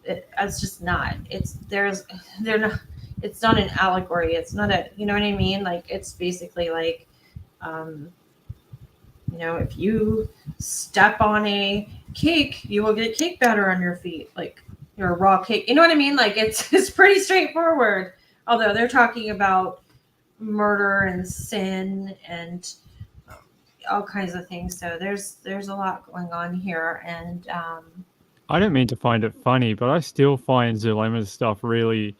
It's just not. They're not. It's not an allegory. It's not a. You know what I mean? Like it's basically like, if you step on a cake, you will get cake batter on your feet, like your raw cake. You know what I mean? Like it's pretty straightforward. Although they're talking about murder and sin and all kinds of things. So there's a lot going on here, and I don't mean to find it funny, but I still find Zulema's stuff really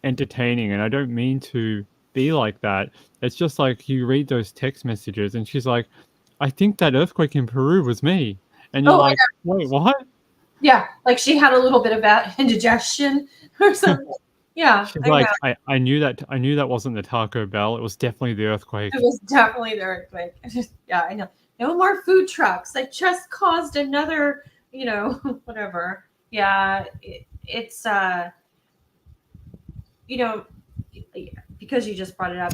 entertaining, and I don't mean to be like that. It's just like you read those text messages, and she's like, "I think that earthquake in Peru was me," and you're like, "Wait, what?" Yeah, like she had a little bit of that indigestion or something. Yeah, she's like, I knew that wasn't the Taco Bell. It was definitely the earthquake. It was definitely the earthquake. Yeah, I know. No more food trucks. I just caused another, whatever. Yeah, it's because you just brought it up.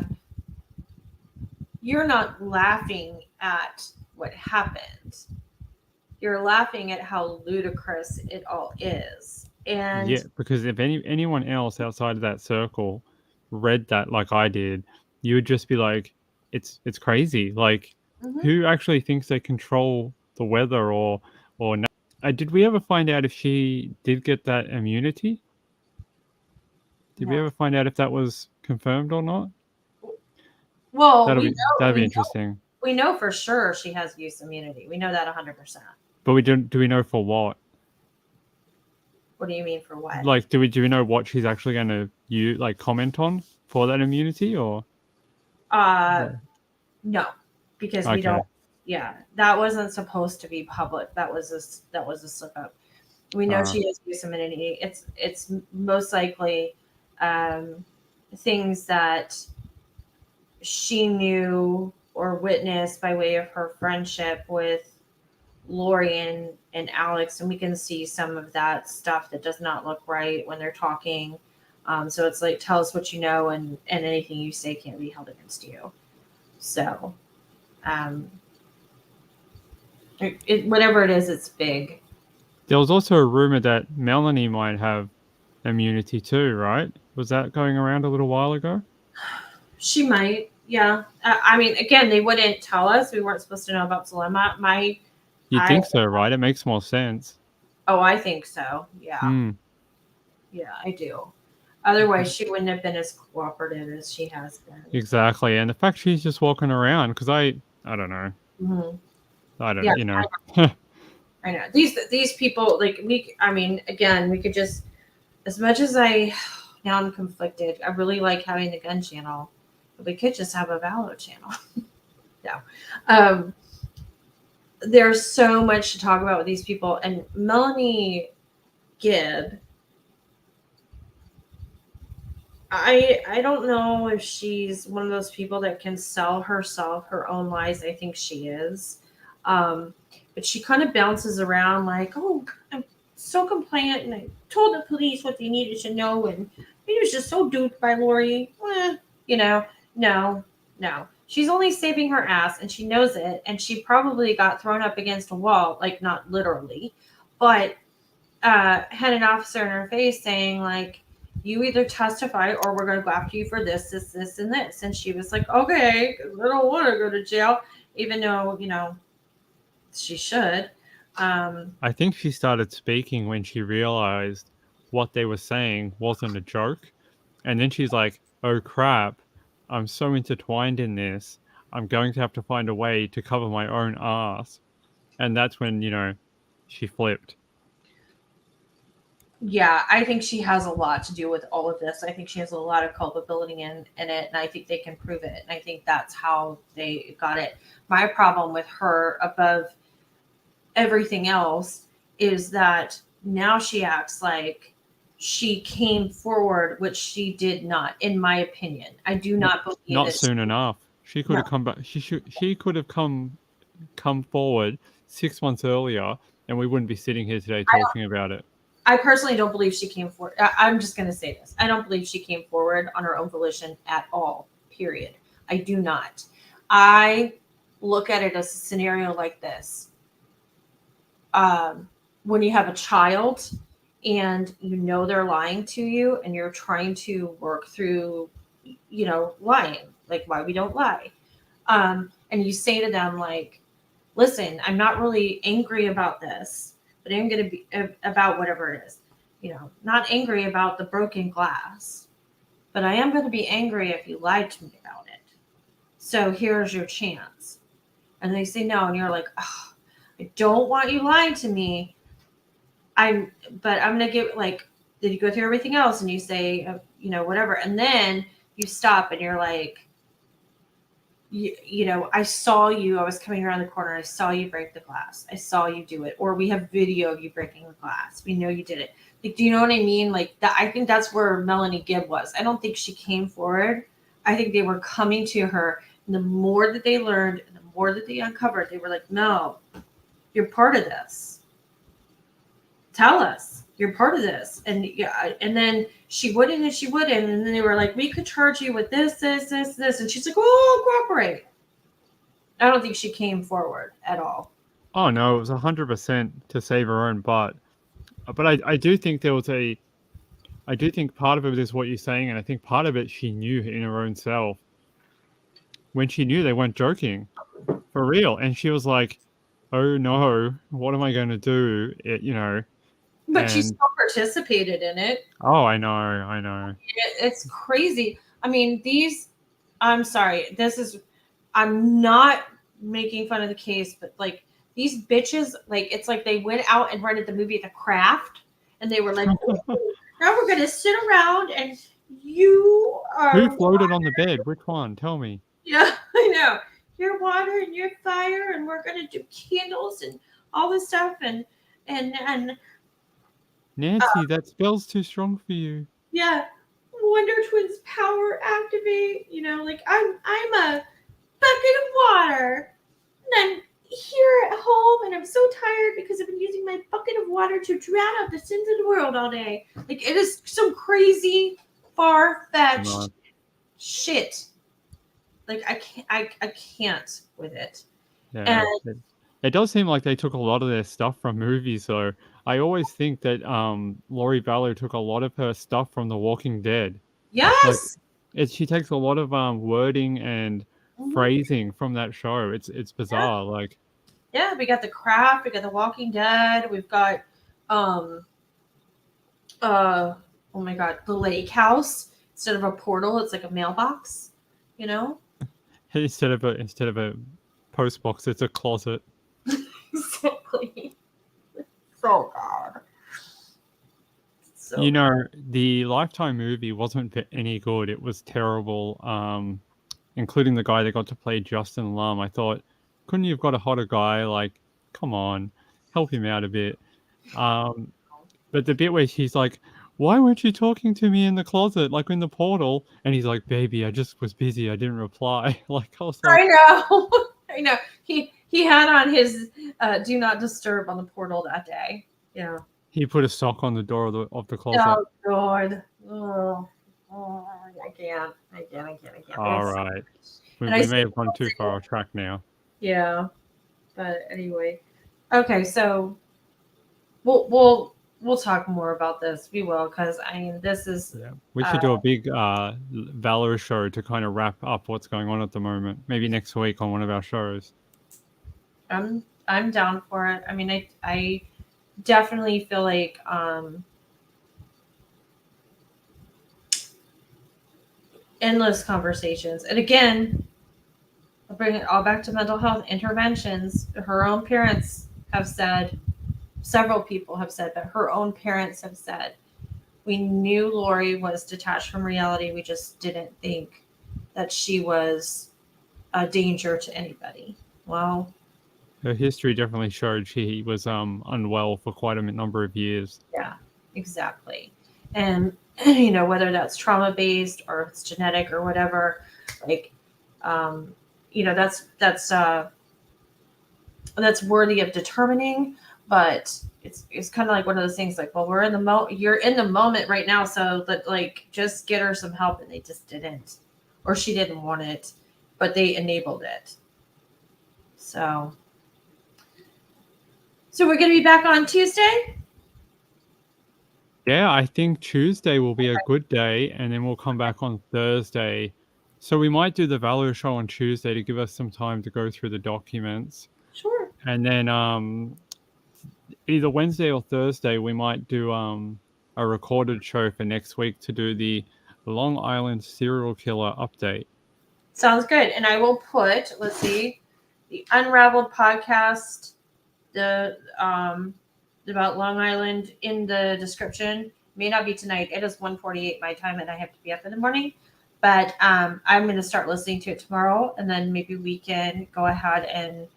You're not laughing at what happened. You're laughing at how ludicrous it all is. And yeah, because if anyone else outside of that circle read that like I did, you would just be like, it's crazy. Like, who actually thinks they control the weather or not? Did we ever find out if she did get that immunity? Did we ever find out if that was confirmed or not? Well, that'd be interesting. We know for sure she has use immunity. We know that 100%. But do we know for what? What do you mean for what? Like, do we know what she's actually going to comment on for that immunity or? No, because we don't. Yeah, that wasn't supposed to be public. That was a slip up. We know she has use immunity. It's most likely things that she knew or witnessed by way of her friendship with Lori and Alex, and we can see some of that stuff that does not look right when they're talking. So it's like, tell us what you know, and anything you say can't be held against you. So, whatever it is, it's big. There was also a rumor that Melanie might have immunity too, right? Was that going around a little while ago? She might, yeah. I mean, again, they wouldn't tell us. We weren't supposed to know about Zulema. You'd think so, right? It makes more sense. Oh, I think so. Yeah. Yeah, I do. Otherwise, she wouldn't have been as cooperative as she has been. Exactly. And the fact she's just walking around, because I don't know. I don't know. I know. These people, like, again, we could just, as much as now I'm conflicted. I really like having the gun channel, but we could just have a Vallow channel. No. There's so much to talk about with these people. And Melanie Gibb, I don't know if she's one of those people that can sell herself her own lies. I think she is. But she kind of bounces around like, oh, I'm so compliant, and I told the police what they needed to know, and he was just so duped by Lori. No. She's only saving her ass, and she knows it, and she probably got thrown up against a wall, like not literally, but had an officer in her face saying, like, you either testify or we're going to go after you for this, and this. And she was like, okay, I don't want to go to jail, even though, she should. I think she started speaking when she realized what they were saying wasn't a joke. And then she's like, oh crap, I'm so intertwined in this. I'm going to have to find a way to cover my own ass. And that's when, she flipped. Yeah, I think she has a lot to do with all of this. I think she has a lot of culpability in it, and I think they can prove it. And I think that's how they got it. My problem with her, above everything else, is that now she acts like she came forward, which she did not, in my opinion. I do not believe Not that soon enough. She could No. have come back. She could have come forward 6 months earlier, and we wouldn't be sitting here today talking about it. I personally don't believe she came forward. I'm just going to say this. I don't believe she came forward on her own volition at all, period. I do not. I look at it as a scenario like this. When you have a child and you know they're lying to you and you're trying to work through, lying, like why we don't lie. And you say to them, like, listen, I'm not really angry about this, but I'm going to be about whatever it is, not angry about the broken glass, but I am going to be angry if you lied to me about it. So here's your chance. And they say no. And you're like, oh, I don't want you lying to me. But I'm going to give, like, did you go through everything else? And you say, whatever. And then you stop and you're like, I saw you. I was coming around the corner. I saw you break the glass. I saw you do it. Or we have video of you breaking the glass. We know you did it. Like, do you know what I mean? Like that. I think that's where Melanie Gibb was. I don't think she came forward. I think they were coming to her. And the more that they learned, and the more that they uncovered, they were like, no, you're part of this. Tell us you're part of this. And then she wouldn't, and then they were like, we could charge you with this, and she's like, oh, cooperate. I don't think she came forward at all. Oh no, it was 100% to save her own butt. But I do think I do think part of it is what you're saying, and I think part of it she knew in her own self. When she knew they weren't joking, for real, and she was like, "Oh no, what am I going to do?" But she still participated in it. Oh, I know. It's crazy. I mean, I'm sorry. I'm not making fun of the case, but like these bitches, like it's like they went out and rented the movie The Craft, and they were like, now we're gonna sit around and you are. Who floated on the bed? Which one? Tell me. Yeah, I know. Your water and your fire, and we're gonna do candles and all this stuff, and Nancy, that spell's too strong for you. Yeah, Wonder Twins power activate. Like I'm a bucket of water, and I'm here at home, and I'm so tired because I've been using my bucket of water to drown out the sins of the world all day. Like it is some crazy, far-fetched shit. Like I can't with it. Yeah, it does seem like they took a lot of their stuff from movies, though. I always think that Laurie Vallow took a lot of her stuff from The Walking Dead. Yes, she takes a lot of wording and phrasing from that show. It's bizarre. Yeah, we got The Craft, we got The Walking Dead, we've got oh my god, The Lake House. Instead of a portal, it's like a mailbox. Instead of a post box, it's a closet. Exactly. So god. The Lifetime movie wasn't any good. It was terrible. Including the guy that got to play Justin Lum. I thought, couldn't you have got a hotter guy? Like, come on, help him out a bit. But the bit where she's like, why weren't you talking to me in the closet, like in the portal? And he's like, baby, I just was busy. I didn't reply. I was like, I know. I know. He had on his do not disturb on the portal that day. Yeah. He put a sock on the door of the closet. Oh God. Oh, I can't. All right. We may have gone too far off track now. Yeah. But anyway. Okay, so we'll talk more about this. We will, because this is. Yeah, we should do a big Valor show to kind of wrap up what's going on at the moment. Maybe next week on one of our shows. I'm down for it. I mean, I definitely feel like endless conversations, and again, I'll bring it all back to mental health interventions. Her own parents have said, several people have said, but her own parents have said, we knew Lori was detached from reality. We just didn't think that she was a danger to anybody. Well, Her history definitely showed she was unwell for quite a number of years. yeah, exactly. And, you know, whether that's trauma based or it's genetic or whatever, like, you know, that's worthy of determining, but it's kind of like one of those things like, well, we're in the you're in the moment right now, so that, like, just get her some help, and they just didn't, or she didn't want it, but they enabled it. So we're going to be back on Tuesday. Yeah, I think Tuesday will be a good day, and then we'll come back on Thursday. So we might do the Vallow show on Tuesday to give us some time to go through the documents. Sure. And then either Wednesday or Thursday, we might do a recorded show for next week to do the Long Island serial killer update. Sounds good. And I will put, let's see, the Unraveled podcast, the about Long Island, in the description. May not be tonight. It is 1:48 my time, and I have to be up in the morning. But I'm going to start listening to it tomorrow, and then maybe we can go ahead and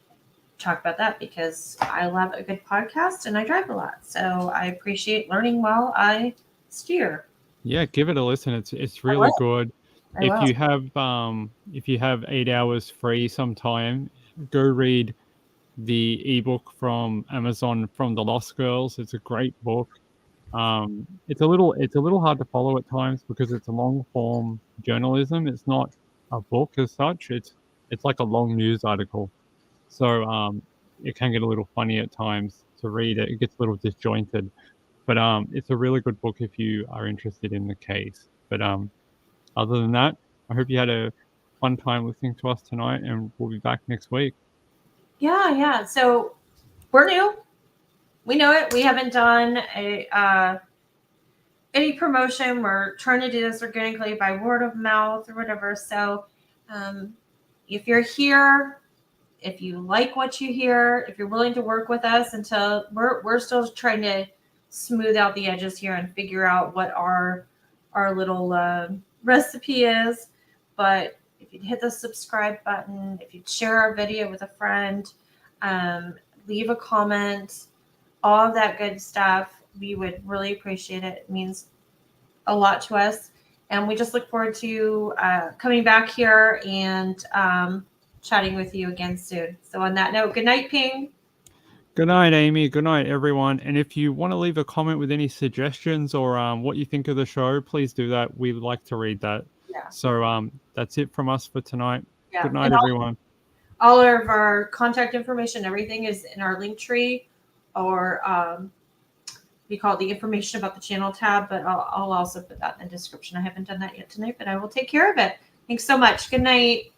talk about that, because I love a good podcast and I drive a lot. So I appreciate learning while I steer. Yeah, give it a listen. It's really good. I will. If you have 8 hours free sometime, go read the ebook from Amazon from the Lost Girls. It's a great book. It's a little hard to follow at times because it's a long form journalism. It's not a book as such. It's like a long news article. So it can get a little funny at times to read it. It gets a little disjointed. But it's a really good book if you are interested in the case. But other than that, I hope you had a fun time listening to us tonight, and we'll be back next week. Yeah. So we're new. We know it. We haven't done any promotion. We're trying to do this organically by word of mouth or whatever. So if you're here, if you like what you hear, if you're willing to work with us, until we're still trying to smooth out the edges here and figure out what our little recipe is. But if you'd hit the subscribe button, if you'd share our video with a friend, leave a comment, all of that good stuff, we would really appreciate it. It means a lot to us. And we just look forward to coming back here and chatting with you again soon. So on that note, good night, Ping. Good night, Amy. Good night, everyone. And if you want to leave a comment with any suggestions or what you think of the show, please do that. We would like to read that. Yeah. So that's it from us for tonight. Yeah. Good night, everyone. All of our contact information, everything is in our link tree, or we call it the information about the channel tab, but I'll also put that in the description. I haven't done that yet tonight, but I will take care of it. Thanks so much. Good night.